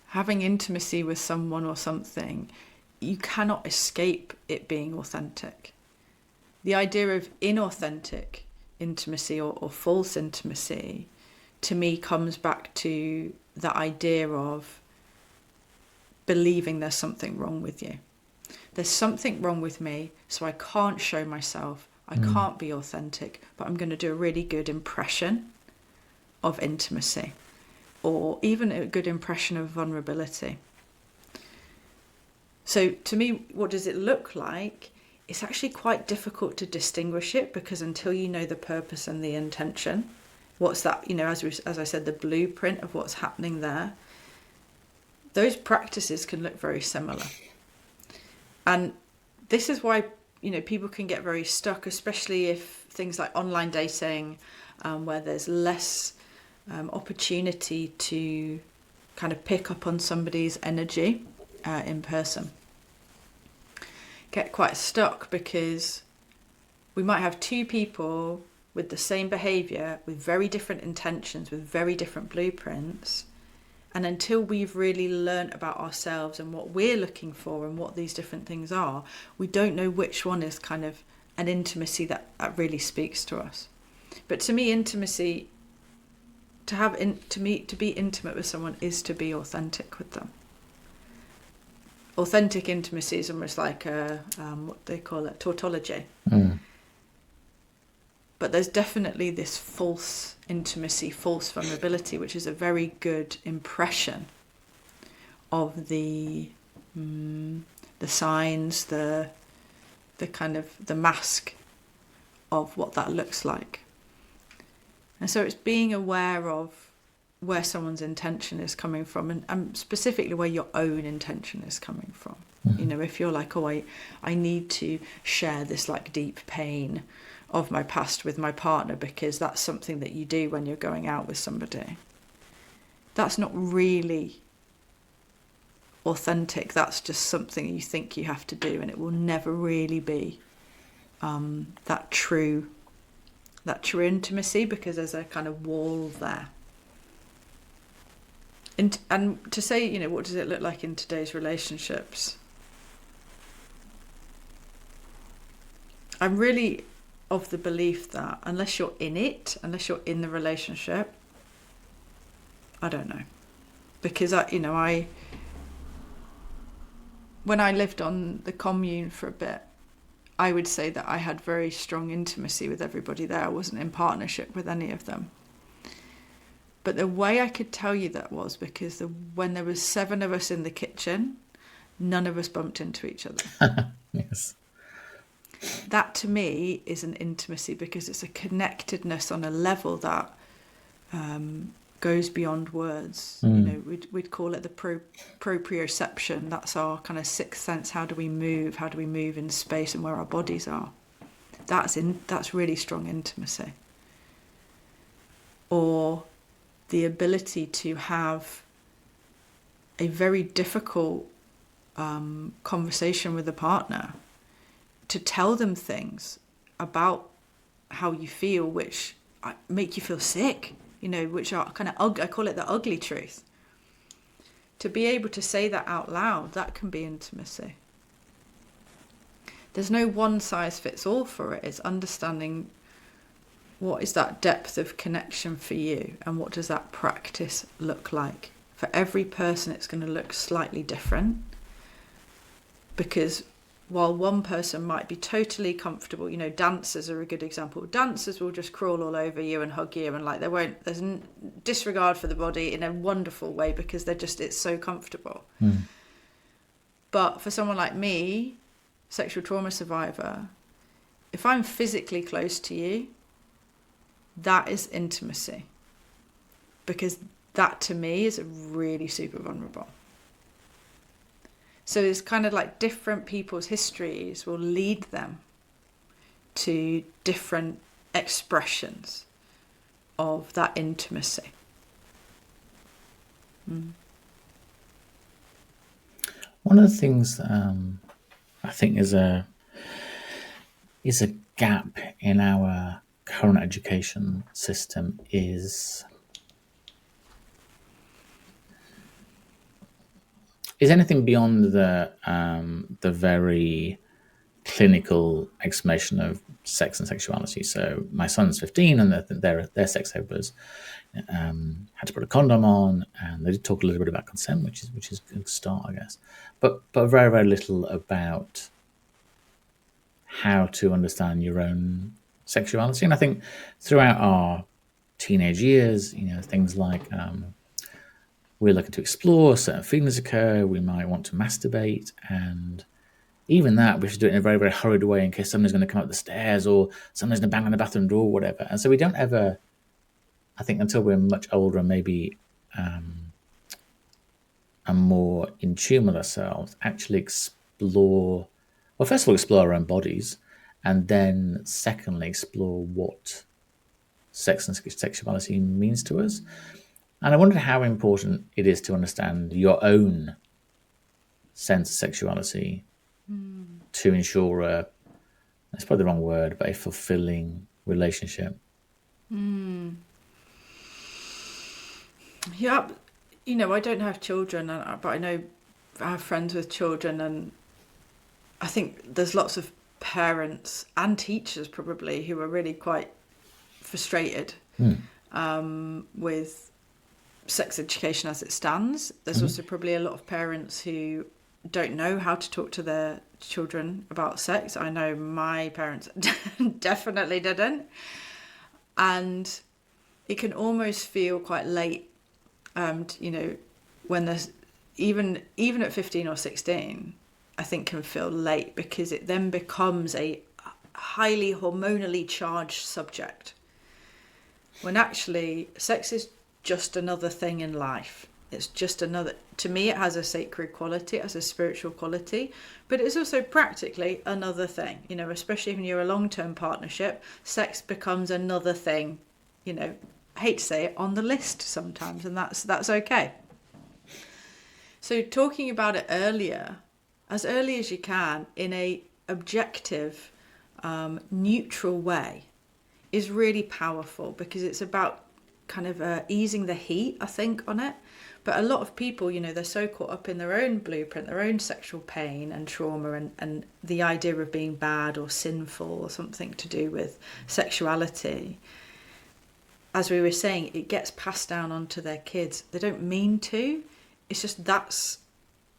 having intimacy with someone or something, you cannot escape it being authentic. The idea of inauthentic intimacy or false intimacy, to me, comes back to the idea of believing there's something wrong with you. There's something wrong with me, so I can't show myself, I can't be authentic, but I'm going to do a really good impression of intimacy, or even a good impression of vulnerability. So to me, what does it look like? It's actually quite difficult to distinguish it, because until you know the purpose and the intention, what's that, as I said, the blueprint of what's happening there, those practices can look very similar. And this is why, people can get very stuck, especially if things like online dating, where there's less opportunity to kind of pick up on somebody's energy in person. Get quite stuck because we might have two people with the same behaviour, with very different intentions, with very different blueprints. And until we've really learnt about ourselves and what we're looking for and what these different things are, we don't know which one is kind of an intimacy that really speaks to us. But to me, intimacy, to be intimate with someone is to be authentic with them. Authentic intimacy is almost like what they call it, tautology. But there's definitely this false intimacy, false vulnerability, which is a very good impression of the signs, the kind of the mask of what that looks like. And so it's being aware of where someone's intention is coming from, and specifically where your own intention is coming from. If you're like, I need to share this like deep pain of my past with my partner because that's something that you do when you're going out with somebody, that's not really authentic. That's just something you think you have to do, and it will never really be that true intimacy, because there's a kind of wall there. And to say, what does it look like in today's relationships? I'm really of the belief that unless you're in it, unless you're in the relationship, I don't know. Because when I lived on the commune for a bit, I would say that I had very strong intimacy with everybody there. I wasn't in partnership with any of them. But the way I could tell you that was because when there was 7 of us in the kitchen, none of us bumped into each other. Yes. That to me is an intimacy, because it's a connectedness on a level that goes beyond words. We'd call it the proprioception. That's our kind of sixth sense. How do we move in space and where our bodies are? That's really strong intimacy. Or the ability to have a very difficult conversation with a partner, to tell them things about how you feel which make you feel sick, which are kind of I call it the ugly truth. To be able to say that out loud, that can be intimacy. There's no one size fits all for it. It's understanding what is that depth of connection for you, and what does that practice look like. For every person, it's going to look slightly different, because while one person might be totally comfortable, dancers are a good example. Dancers will just crawl all over you and hug you, and there's disregard for the body in a wonderful way, because it's so comfortable. But for someone like me, sexual trauma survivor, if I'm physically close to you, that is intimacy, because that to me is really super vulnerable. So it's kind of like different people's histories will lead them to different expressions of that intimacy. One of the things I think is a gap in our current education system is anything beyond the very clinical explanation of sex and sexuality. So my son's 15, and their sex helpers had to put a condom on, and they did talk a little bit about consent, which is a good start, I guess. But very, very little about how to understand your own sexuality. And I think throughout our teenage years, things like we're looking to explore, certain feelings occur, we might want to masturbate, and even that, we should do it in a very, very hurried way in case somebody's going to come up the stairs or somebody's going to bang on the bathroom door or whatever. And so we don't ever, I think, until we're much older and maybe are more in tune with ourselves, actually explore, well, first of all, explore our own bodies, and then secondly, explore what sex and sexuality means to us. And I wonder how important it is to understand your own sense of sexuality to ensure that's probably the wrong word, but a fulfilling relationship. Yeah, I don't have children, but I know I have friends with children, and I think there's lots of parents and teachers probably who are really quite frustrated with sex education as it stands. There's also probably a lot of parents who don't know how to talk to their children about sex. I know my parents definitely didn't. And it can almost feel quite late, when there's even at 15 or 16, I think can feel late, because it then becomes a highly hormonally charged subject, when actually sex is just another thing in life. It's just another, to me, it has a sacred quality, it has a spiritual quality, but it's also practically another thing, especially when you're a long-term partnership, sex becomes another thing, I hate to say it, on the list sometimes, and that's okay. So talking about it earlier, as early as you can, in a objective, neutral way, is really powerful, because it's about kind of easing the heat, I think, on it, But a lot of people, they're so caught up in their own blueprint, their own sexual pain and trauma, and the idea of being bad or sinful or something to do with sexuality. As we were saying, it gets passed down onto their kids. They don't mean to. It's just that's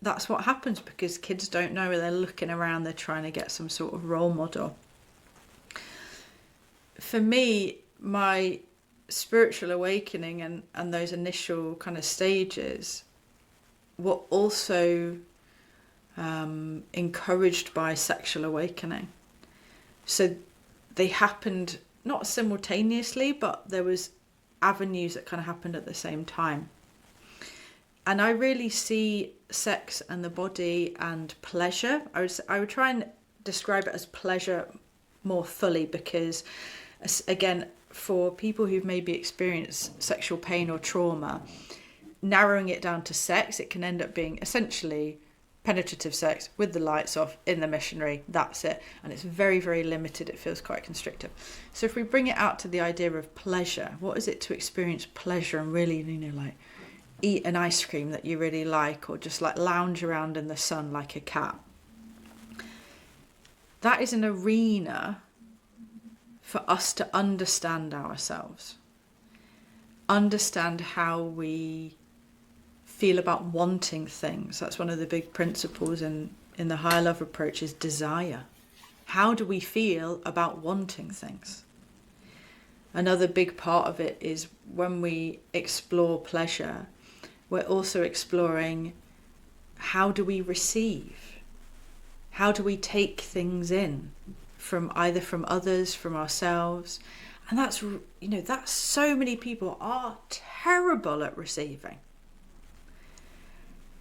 what happens because kids don't know. They're looking around, they're trying to get some sort of role model. For me, my spiritual awakening and those initial kind of stages were also encouraged by sexual awakening. So they happened not simultaneously, but there was avenues that kind of happened at the same time. And I really see sex and the body and pleasure. I would try and describe it as pleasure more fully because, again, for people who've maybe experienced sexual pain or trauma, narrowing it down to sex, it can end up being essentially penetrative sex with the lights off in the missionary. That's it. And it's very, very limited. It feels quite constrictive. So if we bring it out to the idea of pleasure, what is it to experience pleasure and really, like eat an ice cream that you really like, or just like lounge around in the sun like a cat? That is an arena for us to understand ourselves, understand how we feel about wanting things. That's one of the big principles in the higher love approach is desire. How do we feel about wanting things? Another big part of it is when we explore pleasure, we're also exploring how do we receive? How do we take things in? From either from others, from ourselves. And that's so many people are terrible at receiving.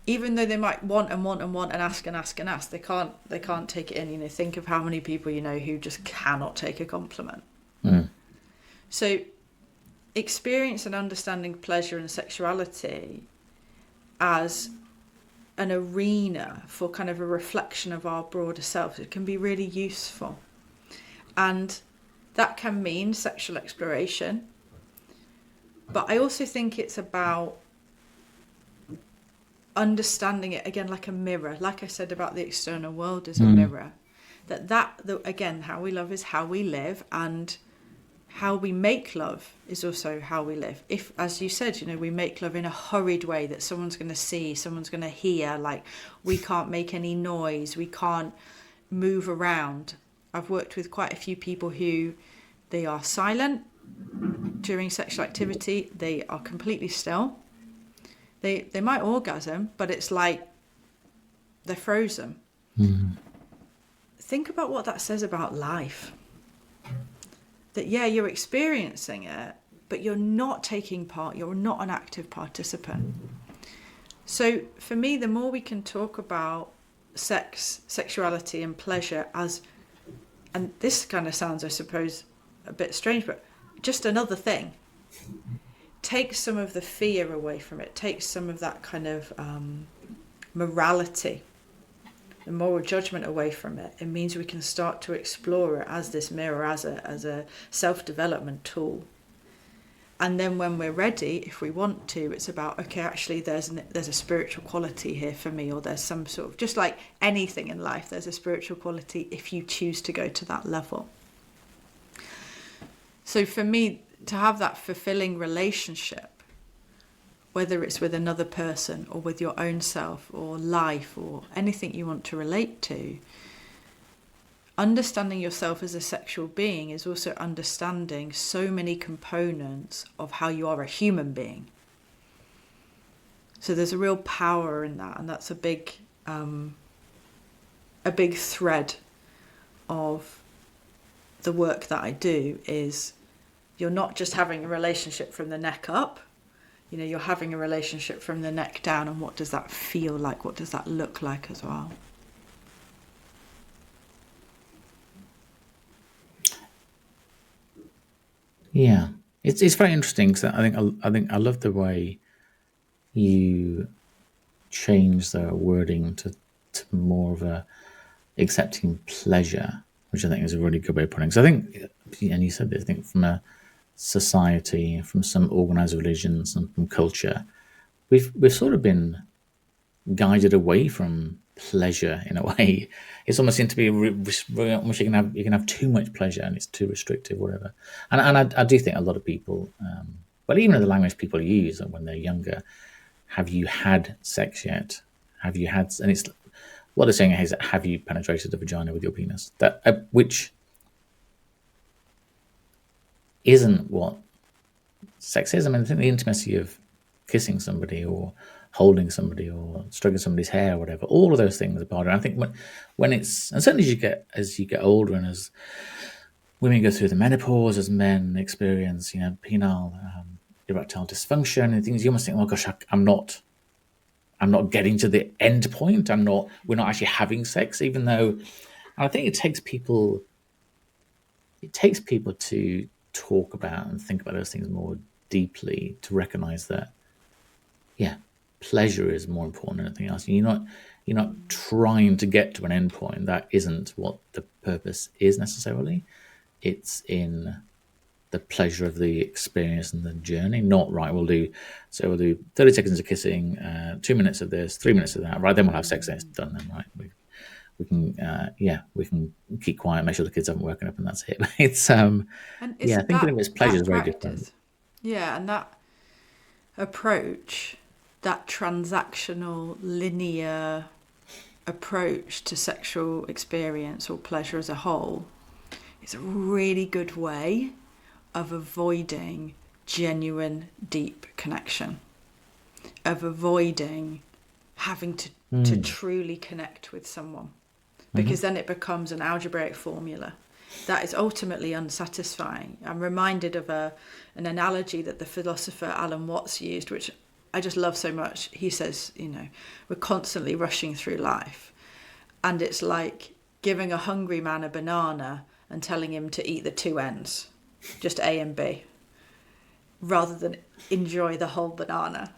Even though they might want and want and want and ask and ask and ask, they can't take it in. Think of how many people who just cannot take a compliment. So experience and understanding pleasure and sexuality as an arena for kind of a reflection of our broader self, it can be really useful. And that can mean sexual exploration. But I also think it's about understanding it, again, like a mirror. Like I said about the external world as a mirror. Again, how we love is how we live, and how we make love is also how we live. If, as you said, we make love in a hurried way that someone's going to see, someone's going to hear, like we can't make any noise, we can't move around. I've worked with quite a few people who they are silent during sexual activity. They are completely still. They might orgasm, but it's like they're frozen. Think about what that says about life. That, you're experiencing it, but you're not taking part. You're not an active participant. So for me, the more we can talk about sex, sexuality and pleasure as, and this kind of sounds, I suppose, a bit strange, but just another thing. Take some of the fear away from it. Take some of that kind of morality, the moral judgment away from it. It means we can start to explore it as this mirror, as a self-development tool. And then when we're ready, if we want to, it's about, okay, actually there's a spiritual quality here for me, or there's some sort of, just like anything in life, there's a spiritual quality if you choose to go to that level. So for me, to have that fulfilling relationship, whether it's with another person or with your own self or life or anything you want to relate to, understanding yourself as a sexual being is also understanding so many components of how you are a human being. So there's a real power in that, and that's a big thread of the work that I do. Is you're not just having a relationship from the neck up, you're having a relationship from the neck down, and what does that feel like? What does that look like as well? Yeah, it's very interesting because I think I love the way you change the wording to more of a accepting pleasure, which I think is a really good way of putting it. So I think, and you said this, I think from a society, from some organized religions and from culture, we've sort of been guided away from pleasure in a way. It's almost seems to be almost you can have too much pleasure and it's too restrictive, whatever. And I do think a lot of people, but even in the language people use when they're younger, have you had sex yet? Have you had? And it's what they're saying is, have you penetrated the vagina with your penis? That which isn't what sex is. I mean, I think the intimacy of kissing somebody or holding somebody or stroking somebody's hair or whatever, all of those things are part of it. I think when it's, and certainly as you get older and as women go through the menopause, as men experience, penile erectile dysfunction and things, you must think, oh gosh, I'm not getting to the end point. We're not actually having sex, even though, and I think it takes people to talk about and think about those things more deeply to recognize that, pleasure is more important than anything else. You're not trying to get to an end point. That isn't what the purpose is necessarily. It's in the pleasure of the experience and the journey. Not right. We'll do 30 seconds of kissing, 2 minutes of this, 3 minutes of that. Right, then we'll have sex. Then it's done. Then right, we can keep quiet, make sure the kids haven't woken up, and that's it. It's thinking of it as pleasure is very different. Yeah, and that approach, that transactional, linear approach to sexual experience or pleasure as a whole is a really good way of avoiding genuine, deep connection, of avoiding having to truly connect with someone, because then it becomes an algebraic formula that is ultimately unsatisfying. I'm reminded of an analogy that the philosopher Alan Watts used, which I just love so much. He says, we're constantly rushing through life, and it's like giving a hungry man a banana and telling him to eat the two ends, just A and B, rather than enjoy the whole banana.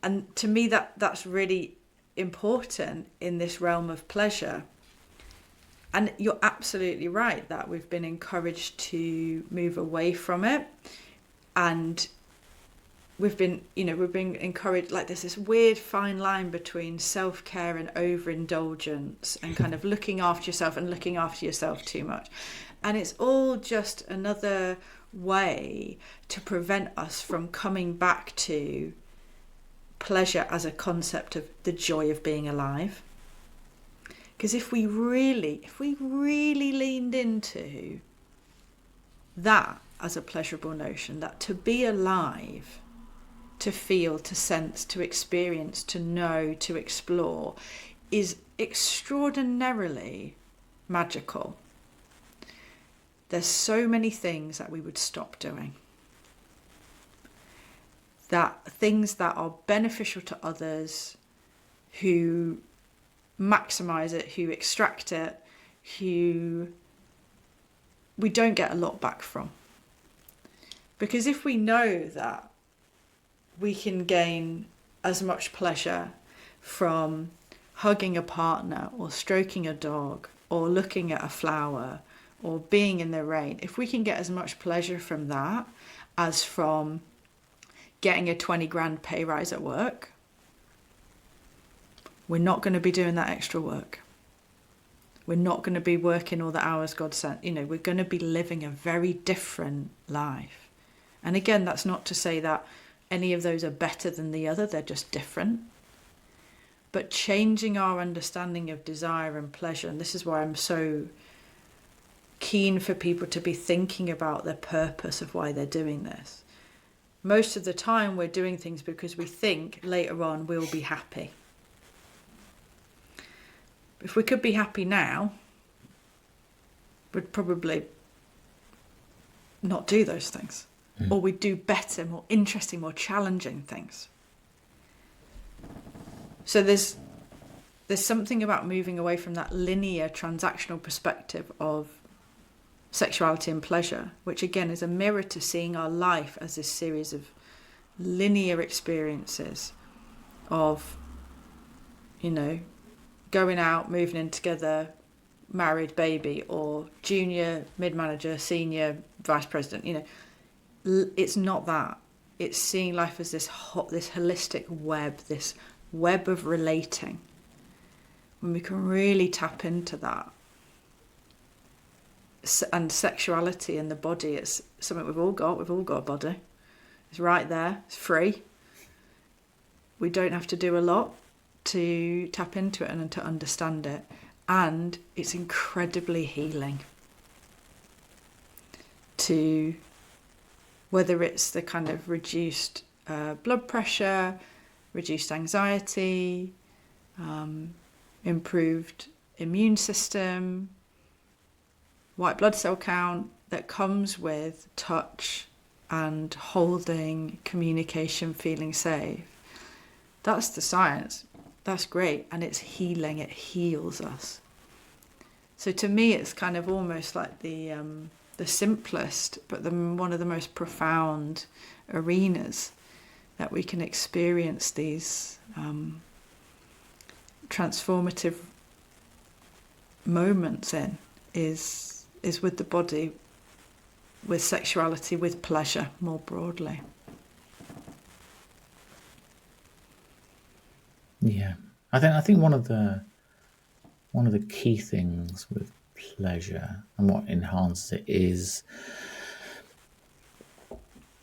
And to me, that's really important in this realm of pleasure. And you're absolutely right that we've been encouraged to move away from it, and we've been encouraged, like there's this weird fine line between self-care and overindulgence and kind of looking after yourself and looking after yourself too much. And it's all just another way to prevent us from coming back to pleasure as a concept of the joy of being alive. Because if we really leaned into that as a pleasurable notion, that to be alive, to feel, to sense, to experience, to know, to explore, is extraordinarily magical. There's so many things that we would stop doing. That things that are beneficial to others, who maximize it, who extract it, who we don't get a lot back from. Because if we know that we can gain as much pleasure from hugging a partner or stroking a dog or looking at a flower or being in the rain, if we can get as much pleasure from that as from getting a 20 grand pay rise at work, we're not going to be doing that extra work. We're not going to be working all the hours God sent. We're going to be living a very different life. And again, that's not to say that any of those are better than the other, they're just different. But changing our understanding of desire and pleasure, and this is why I'm so keen for people to be thinking about the purpose of why they're doing this. Most of the time we're doing things because we think later on we'll be happy. If we could be happy now, we'd probably not do those things. Or we'd do better, more interesting, more challenging things. So there's something about moving away from that linear transactional perspective of sexuality and pleasure, which again is a mirror to seeing our life as this series of linear experiences of, going out, moving in together, married, baby, or junior, mid-manager, senior, vice president. It's not that. it's seeing life as this holistic web, this web of relating. When we can really tap into that. And sexuality and the body, it's something we've all got a body. It's right there, it's free. We don't have to do a lot to tap into it and to understand it. And it's incredibly healing. To whether it's the kind of reduced blood pressure, reduced anxiety, improved immune system, white blood cell count that comes with touch and holding, communication, feeling safe. That's the science. That's great. And it's healing. It heals us. So to me, it's kind of almost like the simplest, but one of the most profound arenas that we can experience these transformative moments in is with the body, with sexuality, with pleasure more broadly. Yeah, I think one of the key things with pleasure and what enhances it is,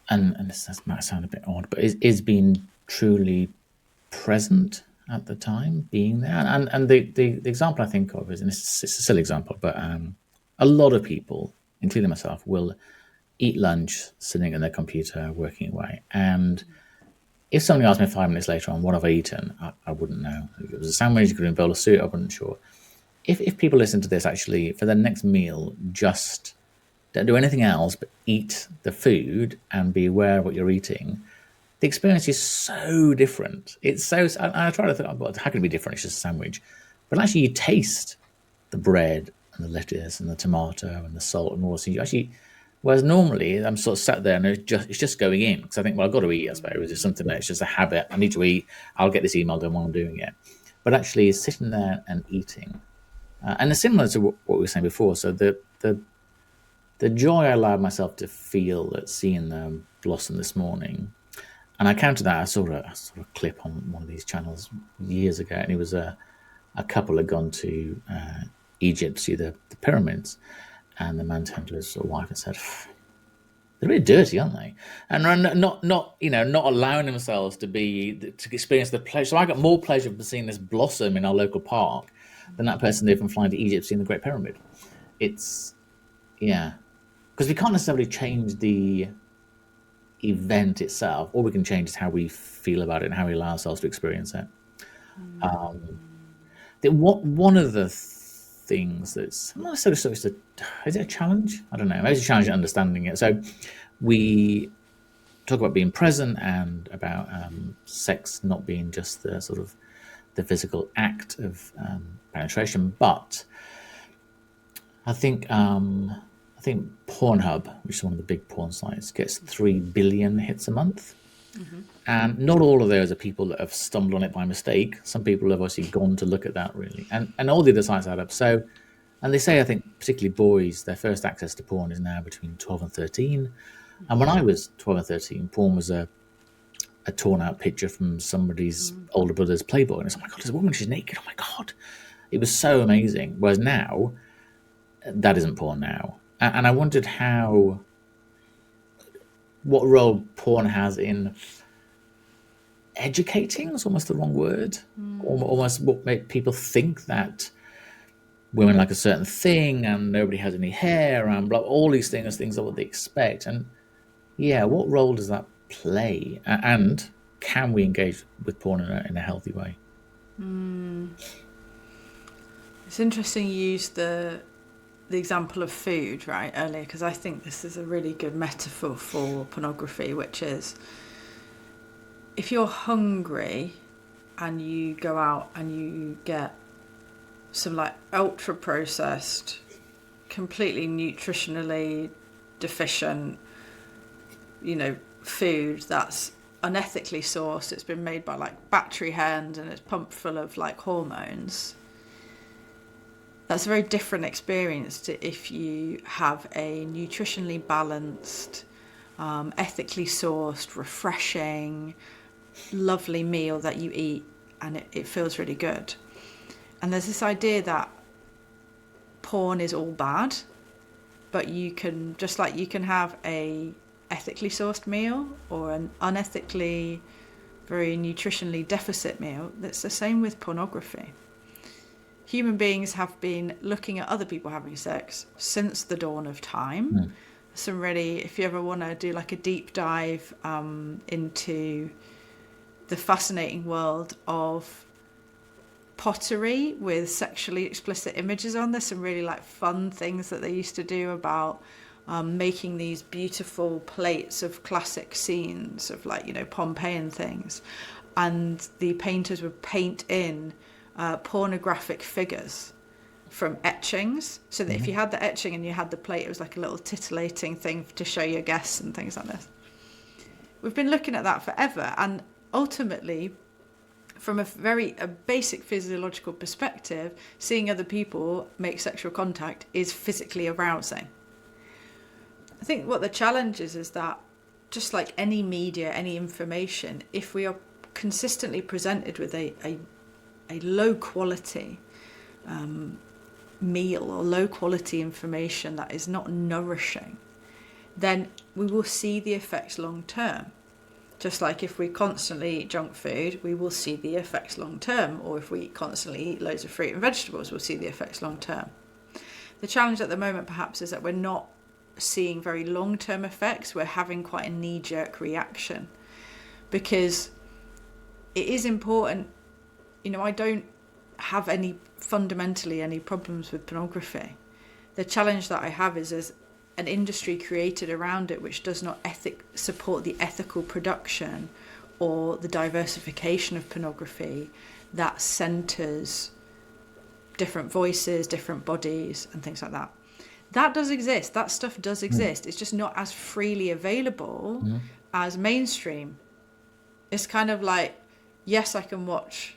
and this might sound a bit odd, but is being truly present at the time, being there. And the example I think of is, and it's a silly example, but a lot of people, including myself, will eat lunch sitting in their computer working away. And if somebody asked me 5 minutes later on what have I eaten, I wouldn't know. If it was a sandwich, a green bowl of soup, I wasn't sure. If people listen to this, actually, for their next meal, just don't do anything else but eat the food and be aware of what you're eating, the experience is so different. It's so, I try to think, well, how can it be different? It's just a sandwich. But actually, you taste the bread and the lettuce and the tomato and the salt and all. So you actually, whereas normally I'm sort of sat there and it's just going in because I think, well, I've got to eat, I suppose. It's something that's just a habit. I need to eat. I'll get this email done while I'm doing it. But actually, sitting there and eating, and it's similar to what we were saying before. So the joy I allowed myself to feel at seeing them blossom this morning. And I counted that. I saw a clip on one of these channels years ago, and it was a couple had gone to Egypt to see the pyramids, and the man turned to his wife and said, "They're really dirty, aren't they?" And not allowing themselves to experience the pleasure. So I got more pleasure from seeing this blossom in our local park than that person did from flying to Egypt seeing the Great Pyramid. It's because we can't necessarily change the event itself. All we can change is how we feel about it and how we allow ourselves to experience it. One of the things that's not necessarily is it a challenge? I don't know. Maybe it's a challenge in understanding it. So we talk about being present and about sex not being just the sort of the physical act of penetration, but I think Pornhub, which is one of the big porn sites, gets 3 billion hits a month. Mm-hmm. And not all of those are people that have stumbled on it by mistake. Some people have obviously gone to look at that, really. And all the other sites add up. So, and they say, I think, particularly boys, their first access to porn is now between 12 and 13. Mm-hmm. And when I was 12 and 13, porn was a torn out picture from somebody's older brother's Playboy. And it's, oh my God, there's a woman, she's naked. Oh my God. It was so amazing. Whereas now, that isn't porn now. And I wondered what role porn has in educating, is almost the wrong word, almost what made people think that women like a certain thing and nobody has any hair and blah, all these things are what they expect. And what role does that play? And can we engage with porn in a healthy way? It's interesting you used the example of food right earlier, because I think this is a really good metaphor for pornography, which is if you're hungry and you go out and you get some like ultra processed, completely nutritionally deficient, food that's unethically sourced, it's been made by like battery hens and it's pumped full of like hormones. That's a very different experience to if you have a nutritionally balanced, ethically sourced, refreshing, lovely meal that you eat and it feels really good. And there's this idea that porn is all bad, but you can, just like you can have a ethically sourced meal or an unethically, very nutritionally deficit meal. That's the same with pornography. Human beings have been looking at other people having sex since the dawn of time. Some really, if you ever want to do like a deep dive into the fascinating world of pottery with sexually explicit images on, there's some really like fun things that they used to do about making these beautiful plates of classic scenes of, like, you know, Pompeii and things, and the painters would paint in pornographic figures from etchings, so that if you had the etching and you had the plate, it was like a little titillating thing to show your guests and things like this. We've been looking at that forever, and ultimately, from a basic physiological perspective, seeing other people make sexual contact is physically arousing. I think what the challenge is that, just like any media, any information, if we are consistently presented with a low quality meal or low quality information that is not nourishing, then we will see the effects long term. Just like if we constantly eat junk food, we will see the effects long term. Or if we constantly eat loads of fruit and vegetables, we'll see the effects long term. The challenge at the moment perhaps is that we're not seeing very long-term effects. We're having quite a knee-jerk reaction, because it is important. You know, I don't have fundamentally any problems with pornography. The challenge that I have is there's an industry created around it which does not support the ethical production or the diversification of pornography that centres different voices, different bodies and things like that. That does exist. That stuff does exist. It's just not as freely available as mainstream. It's kind of like, yes, I can watch,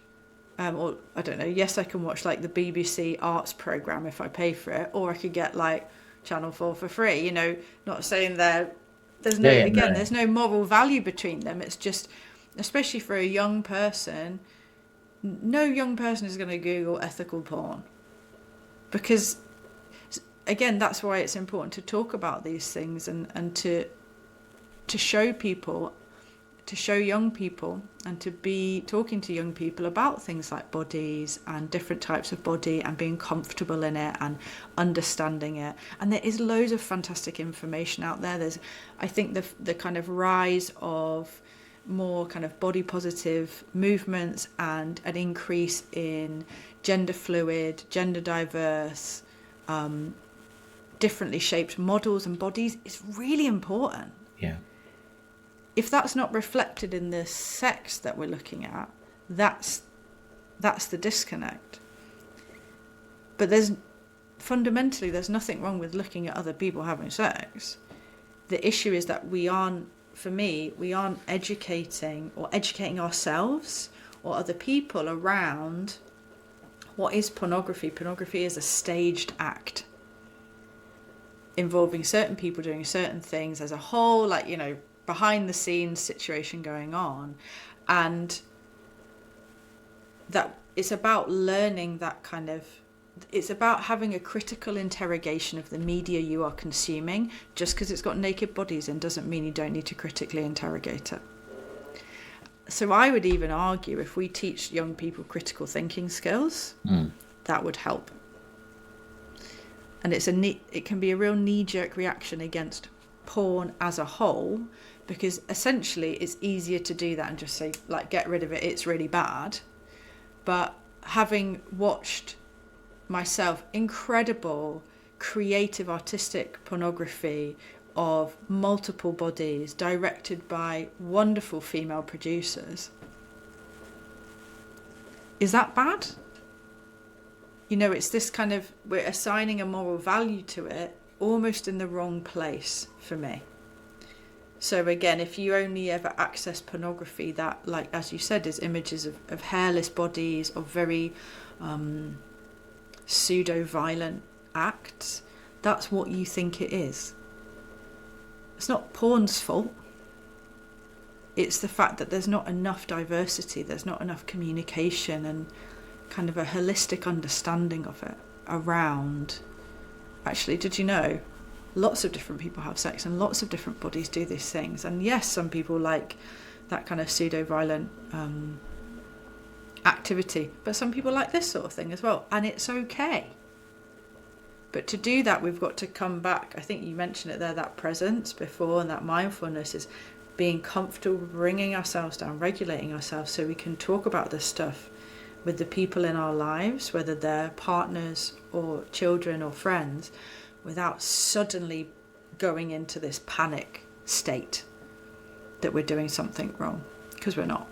or I don't know, yes, I can watch like the BBC arts programme if I pay for it, or I could get like Channel 4 for free. You know, not saying there's no moral value between them. It's just, especially for a young person, no young person is going to Google ethical porn, because again, that's why it's important to talk about these things and to show people, to show young people, and to be talking to young people about things like bodies and different types of body and being comfortable in it and understanding it. And there is loads of fantastic information out there. There's, I think, the kind of rise of more kind of body positive movements and an increase in gender fluid, gender diverse, differently shaped models and bodies is really important. Yeah. If that's not reflected in the sex that we're looking at, that's the disconnect. But fundamentally there's nothing wrong with looking at other people having sex. The issue is that we aren't educating ourselves or other people around what is pornography. Pornography is a staged act involving certain people doing certain things. There's a whole, like, you know, behind the scenes situation going on, and that it's about learning that kind of, it's about having a critical interrogation of the media you are consuming. Just because it's got naked bodies in doesn't mean you don't need to critically interrogate it. So I would even argue if we teach young people critical thinking skills, that would help. And it can be a real knee-jerk reaction against porn as a whole, because essentially it's easier to do that and just say, like, get rid of it, it's really bad. But having watched myself incredible creative artistic pornography of multiple bodies directed by wonderful female producers, is that bad? You know, it's this kind of, we're assigning a moral value to it almost in the wrong place for me. So again, if you only ever access pornography that, like, as you said, is images of hairless bodies, of very pseudo-violent acts, that's what you think it is. It's not porn's fault. It's the fact that there's not enough diversity, there's not enough communication and kind of a holistic understanding of it around, actually, did you know, lots of different people have sex and lots of different bodies do these things. And yes, some people like that kind of pseudo-violent activity, but some people like this sort of thing as well, and it's okay. But to do that, we've got to come back. I think you mentioned it there, that presence before, and that mindfulness is being comfortable, bringing ourselves down, regulating ourselves so we can talk about this stuff with the people in our lives, whether they're partners or children or friends, without suddenly going into this panic state that we're doing something wrong, because we're not.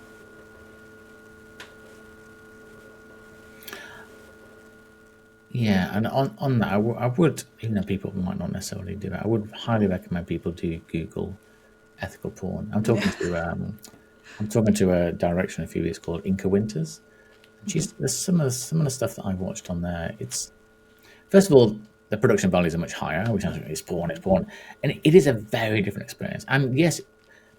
Yeah, and on that, I would, even though people might not necessarily do it, I would highly recommend people do Google ethical porn. I'm talking to a director a few weeks called Inca Winters. There's some of the stuff that I watched on there. It's, first of all, the production values are much higher, which is porn, and it is a very different experience. And yes,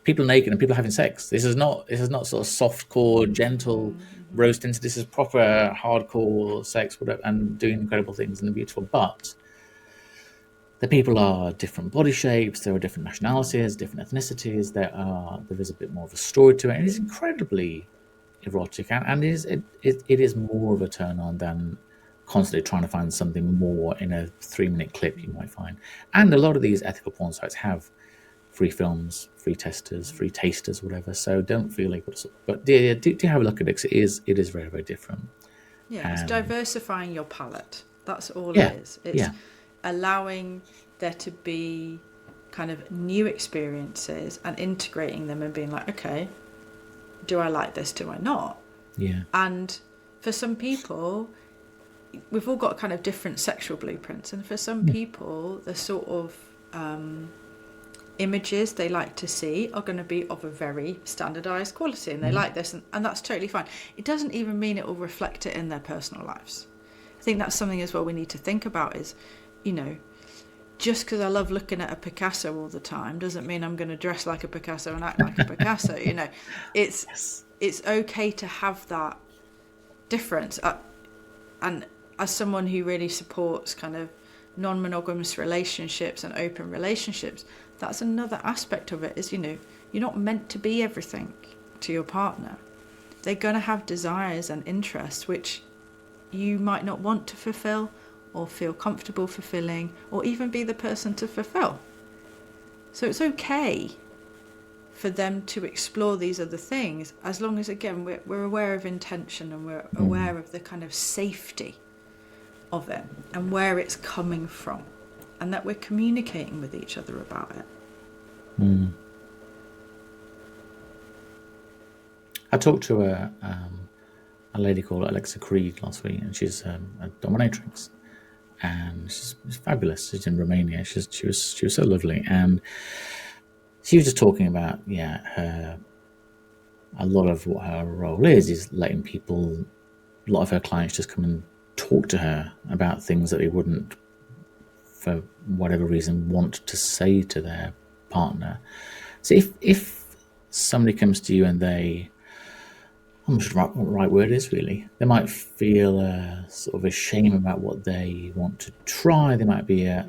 people are naked and people are having sex. This is not sort of soft-core, gentle roast into. This is proper hardcore sex, whatever, and doing incredible things and beautiful. But the people are different body shapes. There are different nationalities, different ethnicities. There is a bit more of a story to it. And it is incredibly erotic, and it is more of a turn on than constantly trying to find something more in a 3-minute clip you might find. And a lot of these ethical porn sites have free films, free testers, free tasters, whatever. So don't feel like, but do have a look at it. 'Cause it is very, very different. Yeah, it's diversifying your palette. That's all Yeah, it is. It's yeah. allowing there to be kind of new experiences and integrating them and being like, okay, do I like this? Do I not? Yeah. And for some people, we've all got kind of different sexual blueprints. And for some people, the sort of images they like to see are going to be of a very standardized quality, and they like this, and that's totally fine. It doesn't even mean it will reflect it in their personal lives. I think that's something as well we need to think about is, you know, just because I love looking at a Picasso all the time doesn't mean I'm going to dress like a Picasso and act like a Picasso. You know, it's okay to have that difference. And as someone who really supports kind of non-monogamous relationships and open relationships, that's another aspect of it is, you know, you're not meant to be everything to your partner. They're going to have desires and interests which you might not want to fulfill or feel comfortable fulfilling or even be the person to fulfill. So it's okay for them to explore these other things as long as, again, we're aware of intention and we're aware of the kind of safety of it and where it's coming from, and that we're communicating with each other about it. I talked to a lady called Alexa Creed last week, and she's a dominatrix, and she's fabulous. She's in Romania. She was so lovely, and she was just talking about a lot of what her role is letting people, a lot of her clients just come and talk to her about things that they wouldn't, for whatever reason, want to say to their partner. So if somebody comes to you and they, I'm not sure what the right word is really, they might feel sort of a shame about what they want to try. There might be a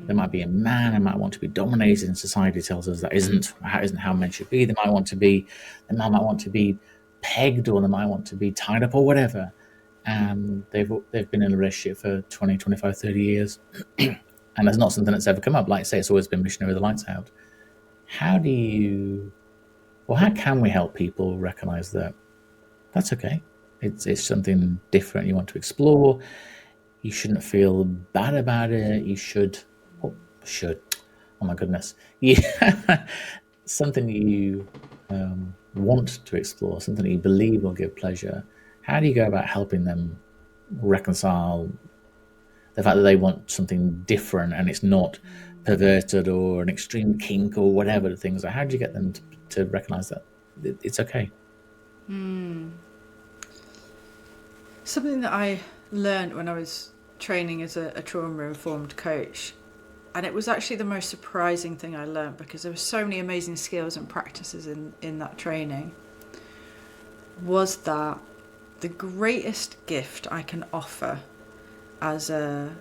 man who might want to be dominated, and society tells us that isn't how men should be. The man might want to be pegged, or they might want to be tied up, or whatever. And they've been in a relationship for 20, 25, 30 years, and that's not something that's ever come up. Like I say, it's always been missionary with the lights out. How can we help people recognize that that's okay? It's something different you want to explore. You shouldn't feel bad about it. You should. Oh my goodness. Yeah. Something you want to explore, something that you believe will give pleasure. How do you go about helping them reconcile the fact that they want something different and it's not perverted or an extreme kink or whatever the things are? How do you get them to recognize that it's okay? Something that I learned when I was training as a trauma-informed coach and it was actually the most surprising thing I learned, because there were so many amazing skills and practices in that training, was that the greatest gift I can offer as a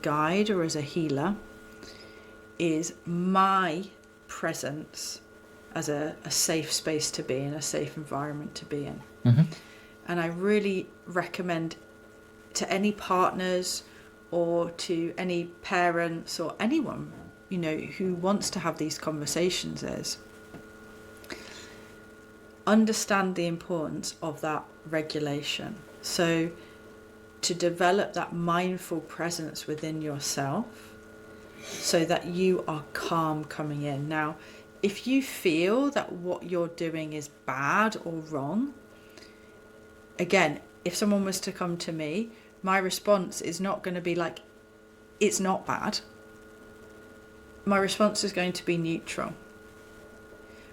guide or as a healer is my presence as a safe space to be in, a safe environment to be in. Mm-hmm. And I really recommend to any partners or to any parents or anyone, you know, who wants to have these conversations, is understand the importance of that regulation. So to develop that mindful presence within yourself so that you are calm coming in. Now, if you feel that what you're doing is bad or wrong, again, if someone was to come to me, my response is not going to be like, it's not bad. My response is going to be neutral.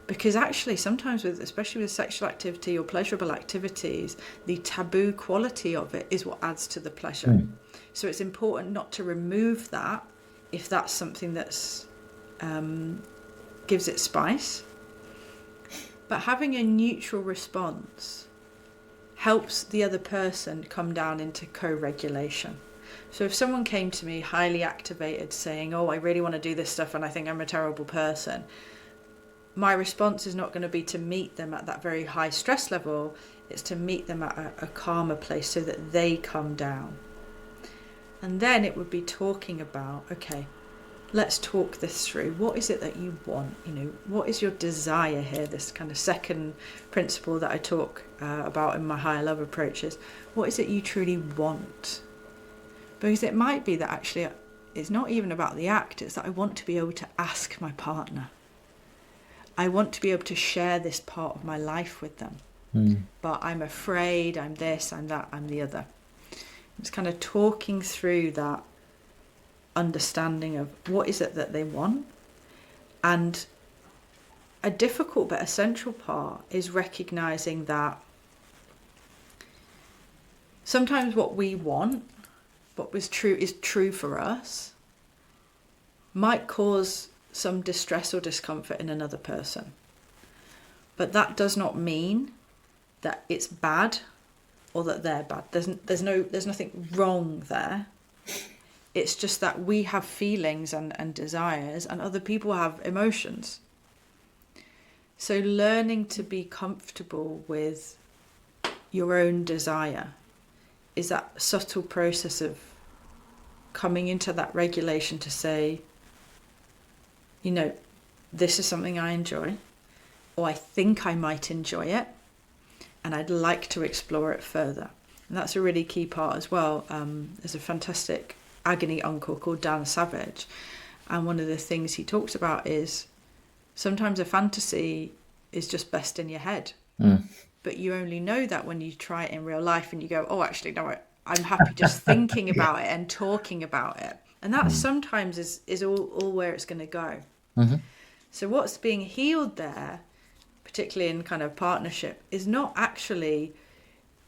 Because actually sometimes, especially with sexual activity or pleasurable activities, the taboo quality of it is what adds to the pleasure. Mm. So it's important not to remove that if that's something that's gives it spice. But having a neutral response helps the other person come down into co-regulation. So if someone came to me highly activated saying, oh, I really want to do this stuff and I think I'm a terrible person, my response is not going to be to meet them at that very high stress level. It's to meet them at a calmer place so that they come down. And then it would be talking about, okay, let's talk this through. What is it that you want? You know, what is your desire here? This kind of second principle that I talk about in my higher love approaches. What is it you truly want? Because it might be that actually it's not even about the act. It's that I want to be able to ask my partner. I want to be able to share this part of my life with them. But I'm afraid, I'm this, I'm that, I'm the other. It's kind of talking through that understanding of what is it that they want. And a difficult but essential part is recognizing that sometimes what we want, what was true is true for us, might cause some distress or discomfort in another person. But that does not mean that it's bad or that they're bad. There's nothing wrong there. It's just that we have feelings and desires and other people have emotions. So learning to be comfortable with your own desire is that subtle process of coming into that regulation to say, you know, this is something I enjoy, or I think I might enjoy it, and I'd like to explore it further. And that's a really key part as well. There's a fantastic agony uncle called Dan Savage, and one of the things he talks about is sometimes a fantasy is just best in your head. But you only know that when you try it in real life and you go, oh, actually, no, I'm happy just thinking about it and talking about it. And that sometimes is all where it's going to go. Mm-hmm. So what's being healed there, particularly in kind of partnership, is not actually,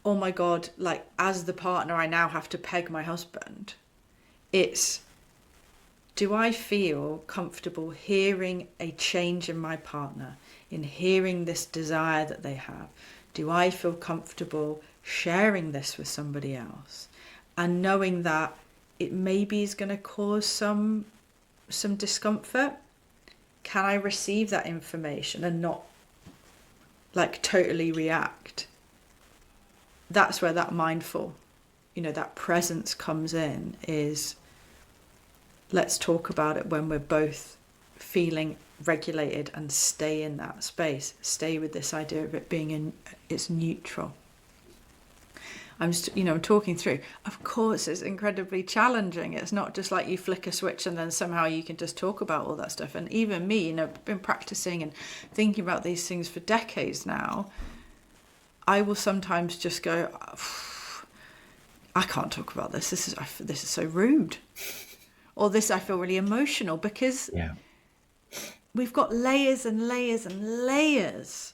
oh my God, like as the partner, I now have to peg my husband. It's, do I feel comfortable hearing a change in my partner, in hearing this desire that they have? Do I feel comfortable sharing this with somebody else? And knowing that it maybe is going to cause some discomfort. Can I receive that information and not like totally react? That's where that mindful, you know, that presence comes in, is let's talk about it when we're both feeling regulated and stay in that space. Stay with this idea of it being it's neutral. I'm just, I'm talking through. Of course, it's incredibly challenging. It's not just like you flick a switch and then somehow you can just talk about all that stuff. And even me, I've been practicing and thinking about these things for decades now. I will sometimes just go, I can't talk about this. This is so rude. Or this, I feel really emotional, because we've got layers and layers and layers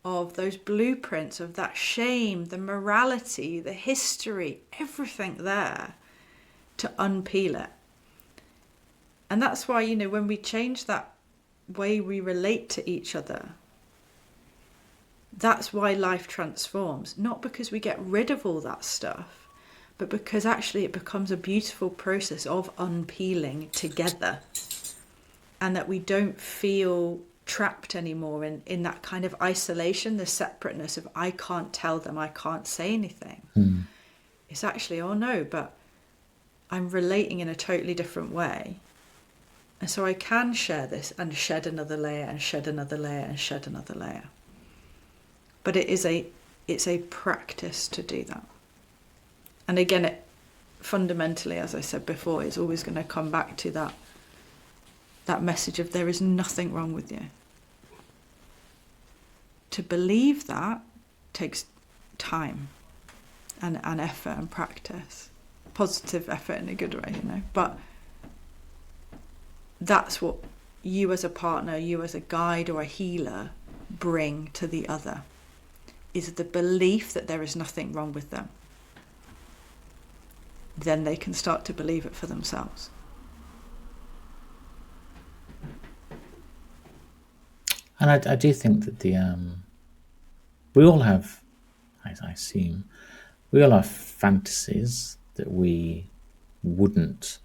of those blueprints of that shame, the morality, the history, everything there to unpeel it. And that's why, when we change that way we relate to each other, that's why life transforms. Not because we get rid of all that stuff, but because actually it becomes a beautiful process of unpeeling together. And that we don't feel trapped anymore in that kind of isolation, the separateness of I can't tell them, I can't say anything. It's actually, oh no, but I'm relating in a totally different way. And so I can share this and shed another layer and shed another layer and shed another layer. But it's a practice to do that. And again, it fundamentally, as I said before, is always going to come back to that message of there is nothing wrong with you. To believe that takes time and effort and practice. Positive effort in a good way, But that's what you as a partner, you as a guide or a healer bring to the other, is the belief that there is nothing wrong with them. Then they can start to believe it for themselves. And I do think that we all have, I assume, we all have fantasies that we wouldn't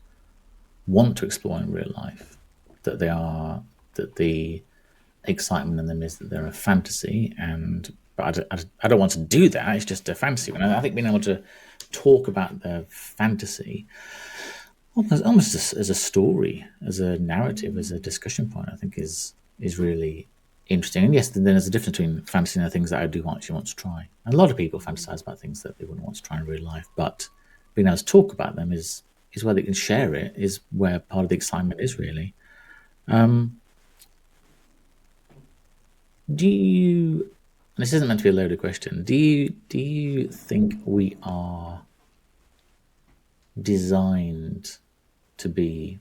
want to explore in real life. That the excitement in them is that they're a fantasy, but I don't want to do that. It's just a fantasy. And I think being able to talk about the fantasy almost as a story, as a narrative, as a discussion point, I think is really interesting. And yes, then there's a difference between fantasy and the things that I do actually want to try. And a lot of people fantasize about things that they wouldn't want to try in real life, but being able to talk about them is where they can share it, is where part of the excitement is really. Do you, and this isn't meant to be a loaded question, do you think we are designed to be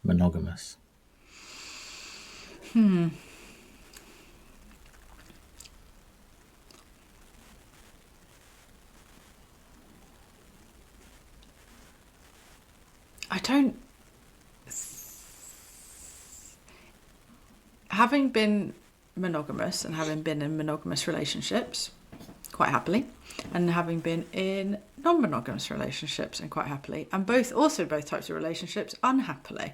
monogamous? I don't. Having been monogamous and having been in monogamous relationships quite happily, and having been in non-monogamous relationships and quite happily, and both types of relationships unhappily,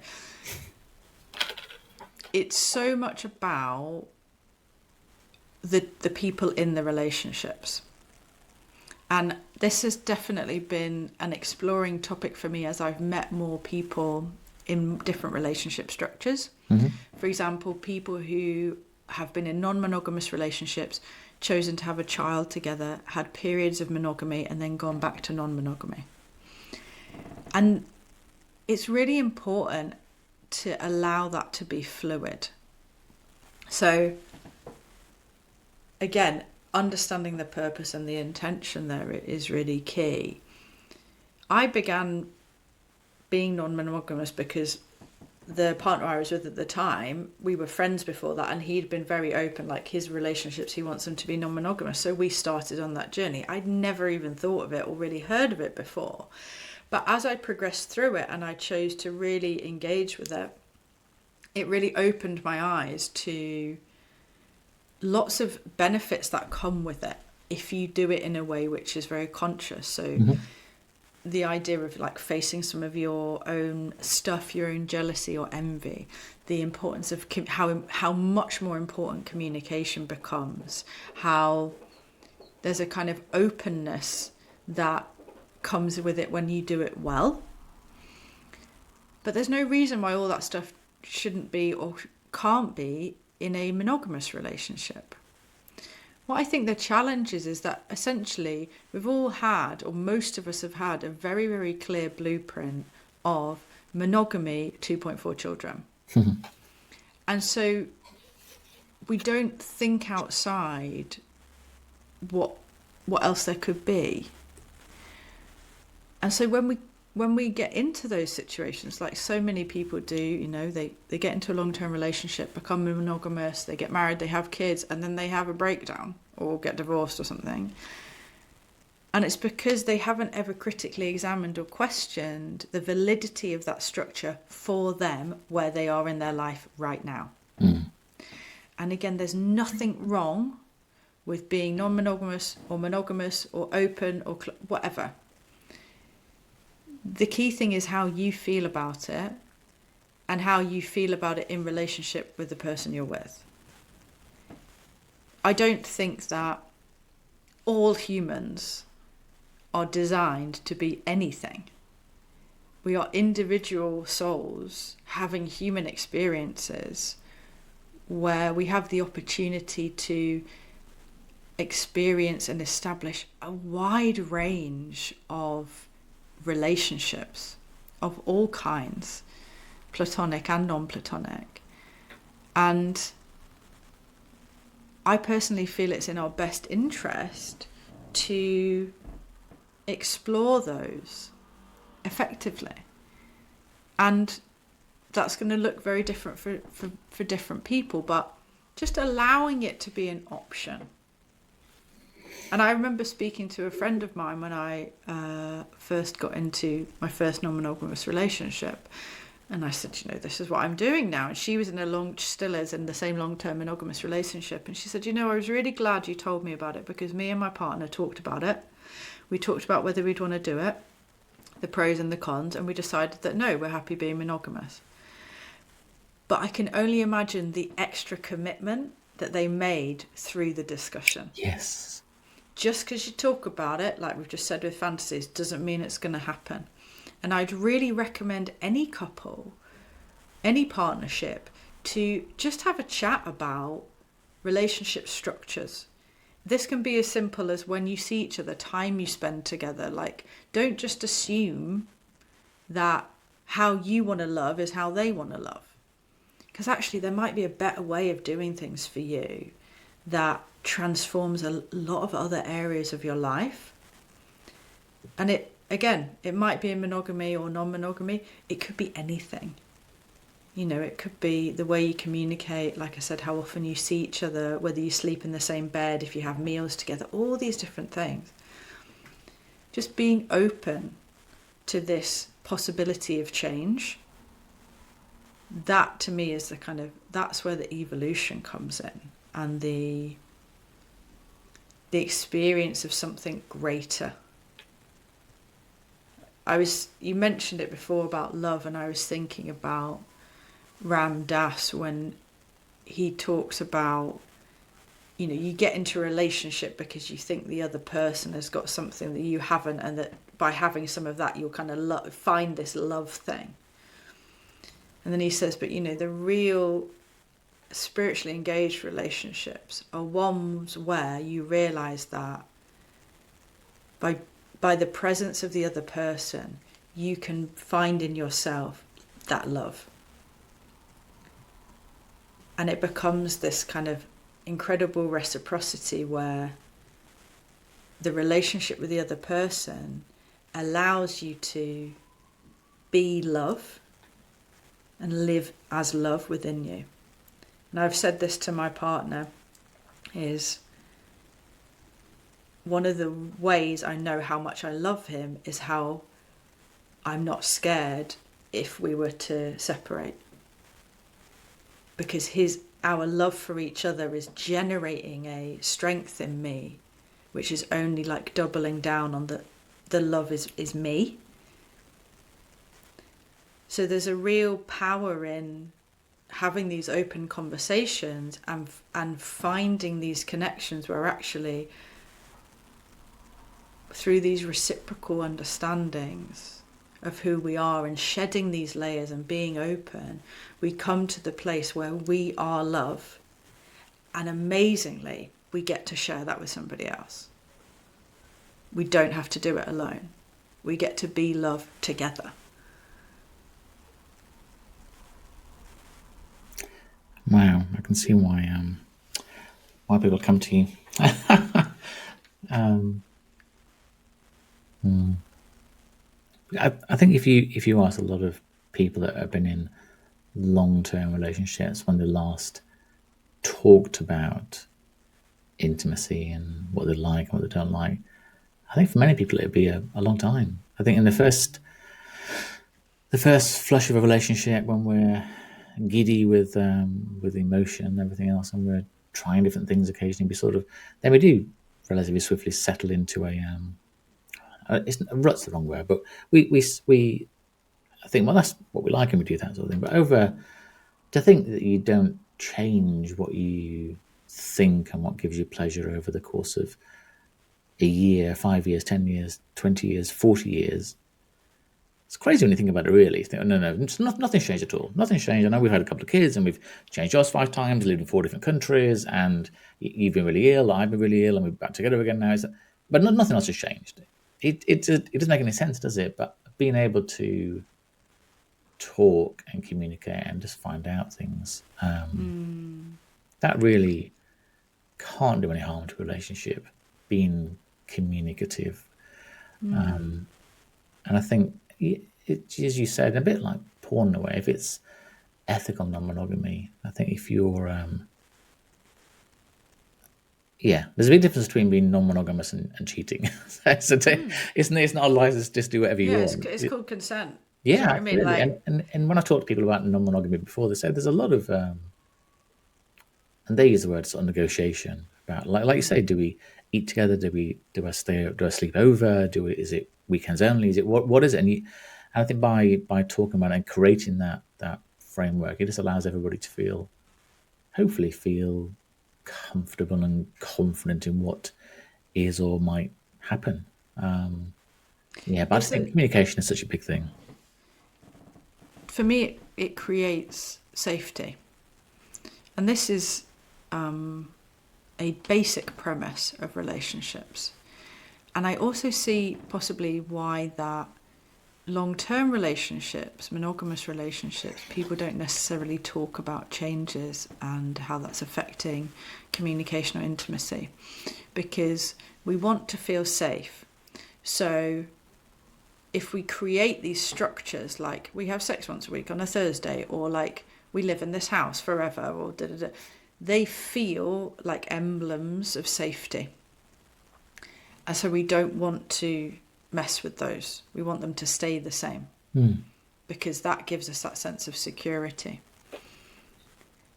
it's so much about the people in the relationships. And this has definitely been an exploring topic for me as I've met more people in different relationship structures. For example, people who have been in non-monogamous relationships, chosen to have a child together, had periods of monogamy, and then gone back to non-monogamy. And it's really important to allow that to be fluid. So, again, understanding the purpose and the intention there is really key. I began being non-monogamous because the partner I was with at the time, we were friends before that, and he'd been very open, like his relationships, he wants them to be non-monogamous. So we started on that journey. I'd never even thought of it or really heard of it before. But as I progressed through it and I chose to really engage with it, it really opened my eyes to lots of benefits that come with it if you do it in a way which is very conscious. So the idea of like facing some of your own stuff, your own jealousy or envy, the importance of how much more important communication becomes, how there's a kind of openness that comes with it when you do it well. But there's no reason why all that stuff shouldn't be or can't be in a monogamous relationship. What I think the challenge is that essentially we've all had, or most of us have had, a very, very clear blueprint of monogamy, 2.4 children. And so we don't think outside what else there could be. And so when we get into those situations, like so many people do, they get into a long-term relationship, become monogamous, they get married, they have kids, and then they have a breakdown or get divorced or something. And it's because they haven't ever critically examined or questioned the validity of that structure for them where they are in their life right now. And again, there's nothing wrong with being non-monogamous or monogamous or open or whatever. The key thing is how you feel about it and how you feel about it in relationship with the person you're with. I don't think that all humans are designed to be anything. We are individual souls having human experiences where we have the opportunity to experience and establish a wide range of relationships of all kinds, platonic and non-platonic. And I personally feel it's in our best interest to explore those effectively. And that's going to look very different for different people, but just allowing it to be an option. And I remember speaking to a friend of mine when I first got into my first non-monogamous relationship. And I said, this is what I'm doing now. And she was still is in the same long-term monogamous relationship. And she said, I was really glad you told me about it because me and my partner talked about it. We talked about whether we'd want to do it, the pros and the cons, and we decided that no, we're happy being monogamous. But I can only imagine the extra commitment that they made through the discussion. Yes. Just because you talk about it, like we've just said with Fantasies, doesn't mean it's going to happen. And I'd really recommend any couple, any partnership, to just have a chat about relationship structures. This can be as simple as when you see each other, time you spend together. Like, don't just assume that how you want to love is how they want to love. Because actually there might be a better way of doing things for you that transforms a lot of other areas of your life. And it might be in monogamy or non-monogamy. It could be anything. It could be the way you communicate, like I said, how often you see each other, whether you sleep in the same bed, if you have meals together, all these different things. Just being open to this possibility of change. That to me is that's where the evolution comes in, and the experience of something greater. You mentioned it before about love, and I was thinking about Ram Dass when he talks about, you get into a relationship because you think the other person has got something that you haven't, and that by having some of that you'll kind of find this love thing. And then he says, but the real spiritually engaged relationships are ones where you realize that by the presence of the other person, you can find in yourself that love. And it becomes this kind of incredible reciprocity where the relationship with the other person allows you to be love and live as love within you. And I've said this to my partner, is one of the ways I know how much I love him is how I'm not scared if we were to separate. Because our love for each other is generating a strength in me, which is only like doubling down on the love is me. So there's a real power in having these open conversations and finding these connections where actually through these reciprocal understandings of who we are and shedding these layers and being open, we come to the place where we are love, and amazingly we get to share that with somebody else. We don't have to do it alone. We get to be love together. Wow, I can see why people come to you. I think if you ask a lot of people that have been in long-term relationships when they last talked about intimacy and what they like and what they don't like, I think for many people it'd be a long time. I think in the first flush of a relationship, when we're giddy with emotion and everything else, and we're trying different things occasionally, then we do relatively swiftly settle into it's rut's the wrong word, but we I think, well, that's what we like, and we do that sort of thing. But to think that you don't change what you think and what gives you pleasure over the course of a year, 5 years, 10 years, 20 years, 40 years. It's crazy when you think about it, really. You think, oh, no, nothing's changed at all. Nothing's changed. I know we've had a couple of kids and we've changed jobs 5 times, lived in 4 different countries, and you've been really ill, I've been really ill, and we're back together again now. But nothing else has changed. It doesn't make any sense, does it? But being able to talk and communicate and just find out things, that really can't do any harm to a relationship, being communicative. And I think, as you said, a bit like porn in a way, if it's ethical non-monogamy, I think if you're there's a big difference between being non-monogamous and cheating. It's not a license to just do whatever you want. It's called consent. Yeah, you know what I mean? Like, and when I talk to people about non-monogamy before, they said there's a lot of and they use the word sort of negotiation about, like you say, do we eat together? Do I sleep over? Is it weekends only? Is it what is it? And I think by talking about it and creating that framework, it just allows everybody to hopefully feel comfortable and confident in what is or might happen. But I just think communication is such a big thing. For me, it creates safety. And this is a basic premise of relationships. And I also see possibly why that long-term relationships, monogamous relationships, people don't necessarily talk about changes and how that's affecting communication or intimacy, because we want to feel safe. So if we create these structures, like we have sex once a week on a Thursday, or like we live in this house forever, or they feel like emblems of safety. And so we don't want to mess with those. We want them to stay the same, because that gives us that sense of security.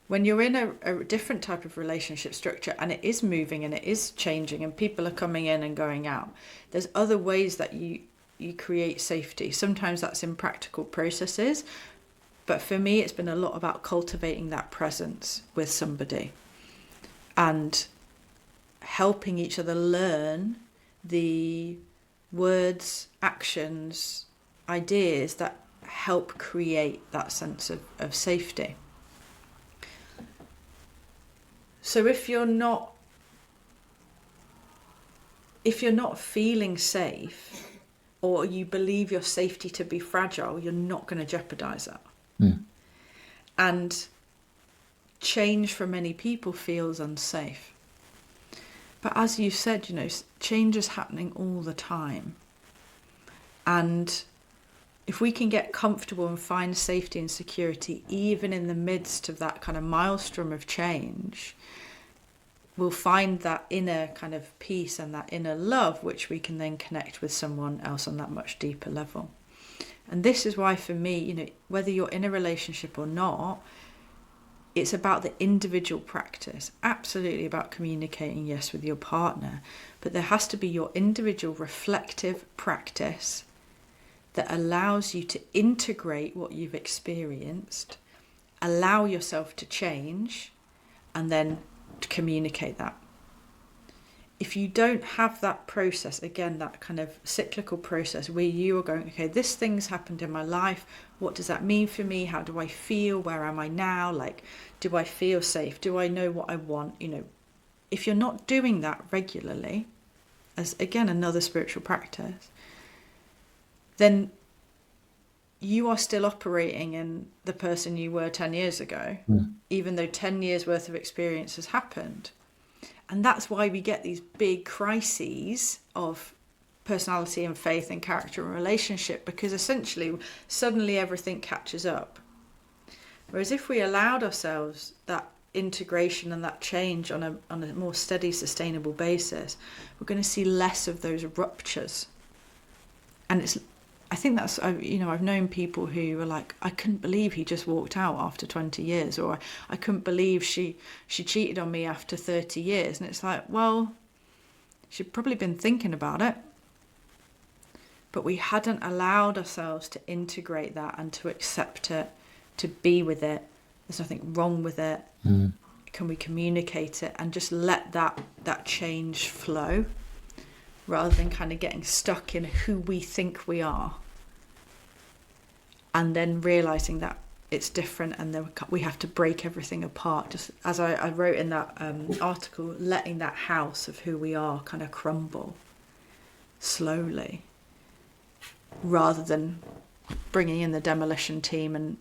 When you're in a different type of relationship structure, and it is moving and it is changing and people are coming in and going out, there's other ways that you create safety. Sometimes that's in practical processes, but for me it's been a lot about cultivating that presence with somebody and helping each other learn the words, actions, ideas that help create that sense of safety. So if you're not feeling safe, or you believe your safety to be fragile, you're not going to jeopardize that. And change for many people feels unsafe. But as you said, change is happening all the time. And if we can get comfortable and find safety and security, even in the midst of that kind of maelstrom of change, we'll find that inner kind of peace and that inner love, which we can then connect with someone else on that much deeper level. And this is why, for me, whether you're in a relationship or not, it's about the individual practice. Absolutely about communicating, yes, with your partner, but there has to be your individual reflective practice that allows you to integrate what you've experienced, allow yourself to change, and then to communicate that. If you don't have that process, again, that kind of cyclical process where you are going, okay, this thing's happened in my life, what does that mean for me? How do I feel? Where am I now? Like, do I feel safe? Do I know what I want? If you're not doing that regularly, as again, another spiritual practice, then you are still operating in the person you were 10 years ago, even though 10 years worth of experience has happened. And that's why we get these big crises of personality and faith and character and relationship, because essentially suddenly everything catches up. Whereas if we allowed ourselves that integration and that change on a more steady, sustainable basis, we're going to see less of those ruptures. And I think that's, I've known people who are like, I couldn't believe he just walked out after 20 years, or I couldn't believe she cheated on me after 30 years. And it's like, well, she'd probably been thinking about it, but we hadn't allowed ourselves to integrate that and to accept it, to be with it. There's nothing wrong with it. Can we communicate it and just let that change flow, rather than kind of getting stuck in who we think we are, and then realizing that it's different, and then we have to break everything apart. Just as I wrote in that article, letting that house of who we are kind of crumble slowly, rather than bringing in the demolition team and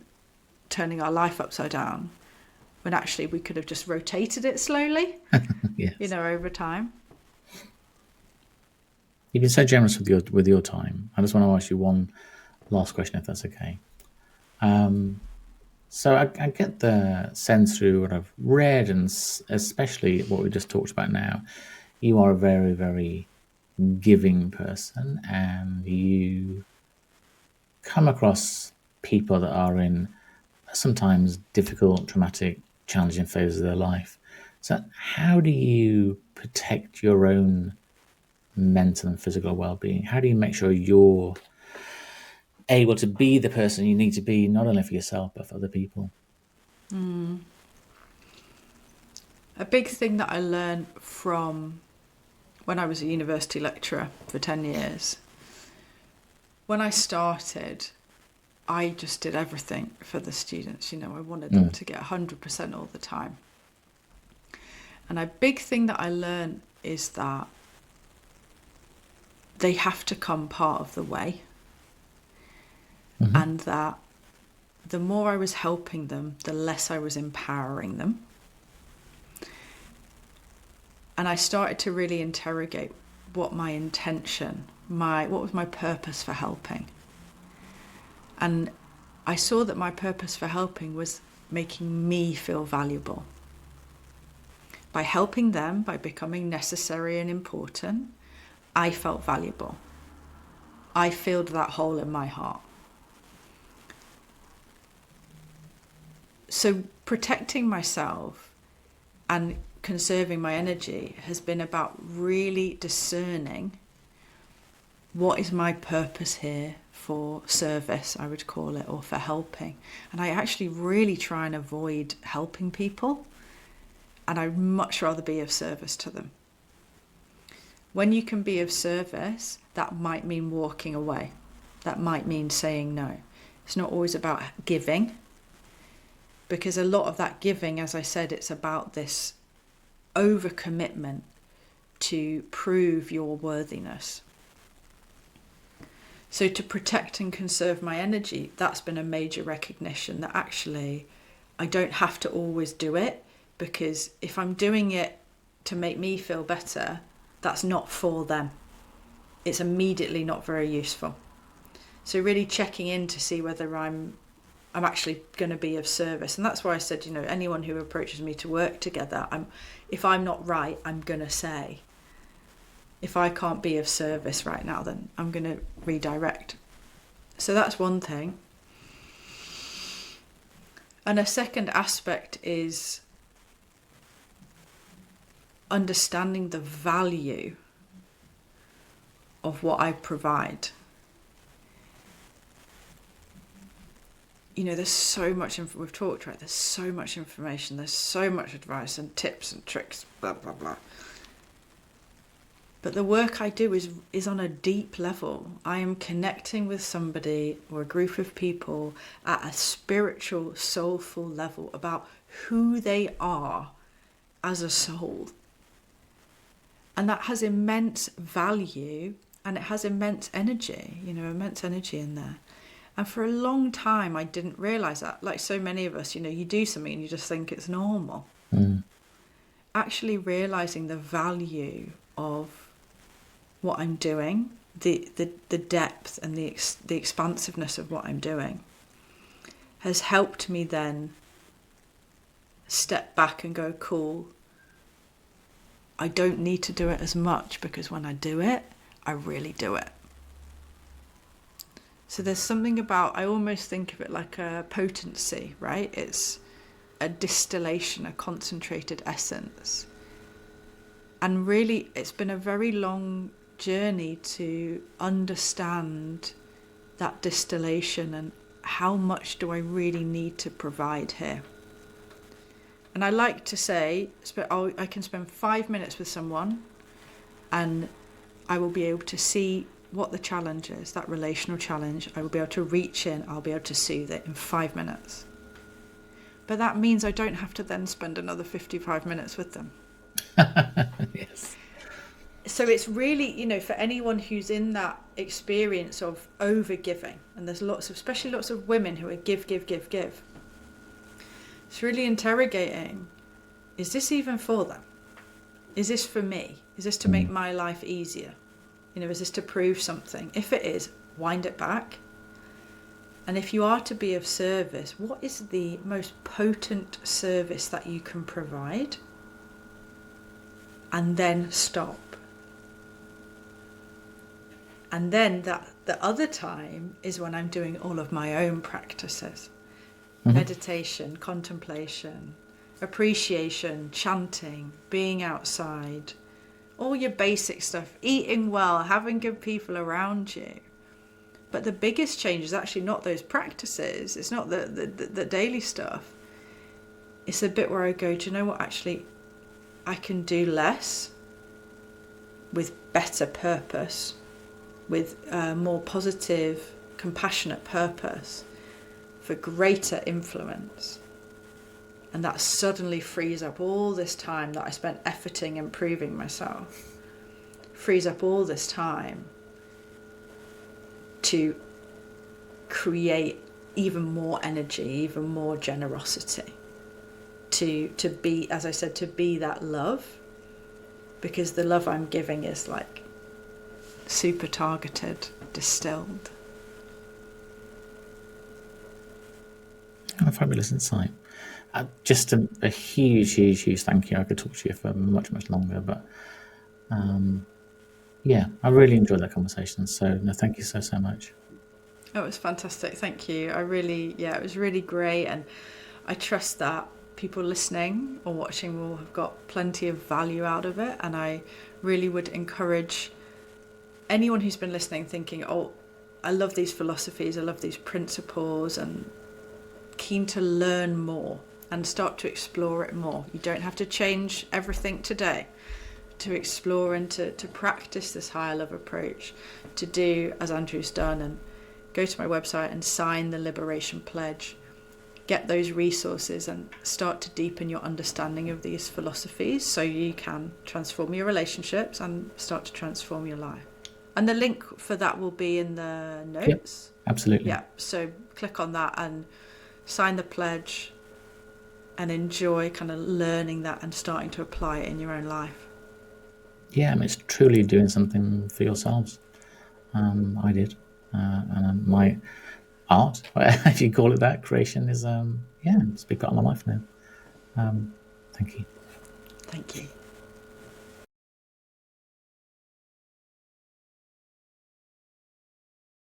turning our life upside down, when actually we could have just rotated it slowly, Yes. over time. You've been so generous with your time. I just want to ask you one last question, if that's okay. So I get the sense through what I've read, and especially what we just talked about now, you are a very, very giving person, and you come across people that are in sometimes difficult, traumatic, challenging phases of their life. So how do you protect your own mental and physical well-being? How do you make sure you're able to be the person you need to be, not only for yourself but for other people? A big thing that I learned from when I was a university lecturer for 10 years, when I started, I just did everything for the students. I wanted them to get 100% all the time. And a big thing that I learned is that they have to come part of the way. And that the more I was helping them, the less I was empowering them. And I started to really interrogate what my intention, what was my purpose for helping. And I saw that my purpose for helping was making me feel valuable. By helping them, by becoming necessary and important, I felt valuable. I filled that hole in my heart. So protecting myself and conserving my energy has been about really discerning what is my purpose here for service, I would call it, or for helping. And I actually really try and avoid helping people, and I'd much rather be of service to them. When you can be of service, that might mean walking away. That might mean saying no. It's not always about giving, because a lot of that giving, as I said, it's about this overcommitment to prove your worthiness. So to protect and conserve my energy, that's been a major recognition that actually I don't have to always do it, because if I'm doing it to make me feel better, that's not for them. It's immediately not very useful. So really checking in to see whether I'm actually going to be of service. And that's why I said, anyone who approaches me to work together, if I'm not right, I'm going to say. If I can't be of service right now, then I'm going to redirect. So that's one thing. And a second aspect is understanding the value of what I provide. There's so much, we've talked, right? There's so much information, there's so much advice and tips and tricks, blah, blah, blah. But the work I do is on a deep level. I am connecting with somebody or a group of people at a spiritual, soulful level about who they are as a soul. And that has immense value, and it has immense energy, immense energy in there. And for a long time, I didn't realise that. Like so many of us, you do something and you just think it's normal. Actually realising the value of what I'm doing, the depth and the expansiveness of what I'm doing, has helped me then step back and go, cool, I don't need to do it as much, because when I do it, I really do it. So there's something about, I almost think of it like a potency, right? It's a distillation, a concentrated essence. And really, it's been a very long journey to understand that distillation and how much do I really need to provide here. And I like to say, I can spend 5 minutes with someone and I will be able to see what the challenge is, that relational challenge. I will be able to reach in, I'll be able to soothe it in 5 minutes. But that means I don't have to then spend another 55 minutes with them. Yes. So it's really, for anyone who's in that experience of over-giving, and there's especially lots of women who are give. It's really interrogating, is this even for them? Is this for me? Is this to make my life easier? Is this to prove something? If it is, wind it back. And if you are to be of service, what is the most potent service that you can provide? And then stop. And then the other time is when I'm doing all of my own practices. Meditation, contemplation, appreciation, chanting, being outside, all your basic stuff, eating well, having good people around you. But the biggest change is actually not those practices. It's not the daily stuff. It's the bit where I go, do you know what? Actually, I can do less with better purpose, with more positive, compassionate purpose, for greater influence. And that suddenly frees up all this time that I spent efforting and proving myself. Frees up all this time to create even more energy, even more generosity. To be, as I said, to be that love. Because the love I'm giving is like super targeted, distilled. Oh, fabulous insight. Just a huge thank you. I could talk to you for much longer, but I really enjoyed that conversation. So no, thank you so much. Oh, it was fantastic. Thank you. It was really great. And I trust that people listening or watching will have got plenty of value out of it. And I really would encourage anyone who's been listening thinking, oh, I love these philosophies, I love these principles, and keen to learn more and start to explore it more. You don't have to change everything today to explore and to practice this higher love approach, to do as Andrew's done and go to my website and sign the Liberation Pledge, get those resources and start to deepen your understanding of these philosophies so you can transform your relationships and start to transform your life. And the link for that will be in the notes. Yep, absolutely. Yeah, so click on that and sign the pledge and enjoy kind of learning that and starting to apply it in your own life. Yeah, it's truly doing something for yourselves. I did. And my art, if you call it that, creation is, it's a big part of my life now. Thank you. Thank you.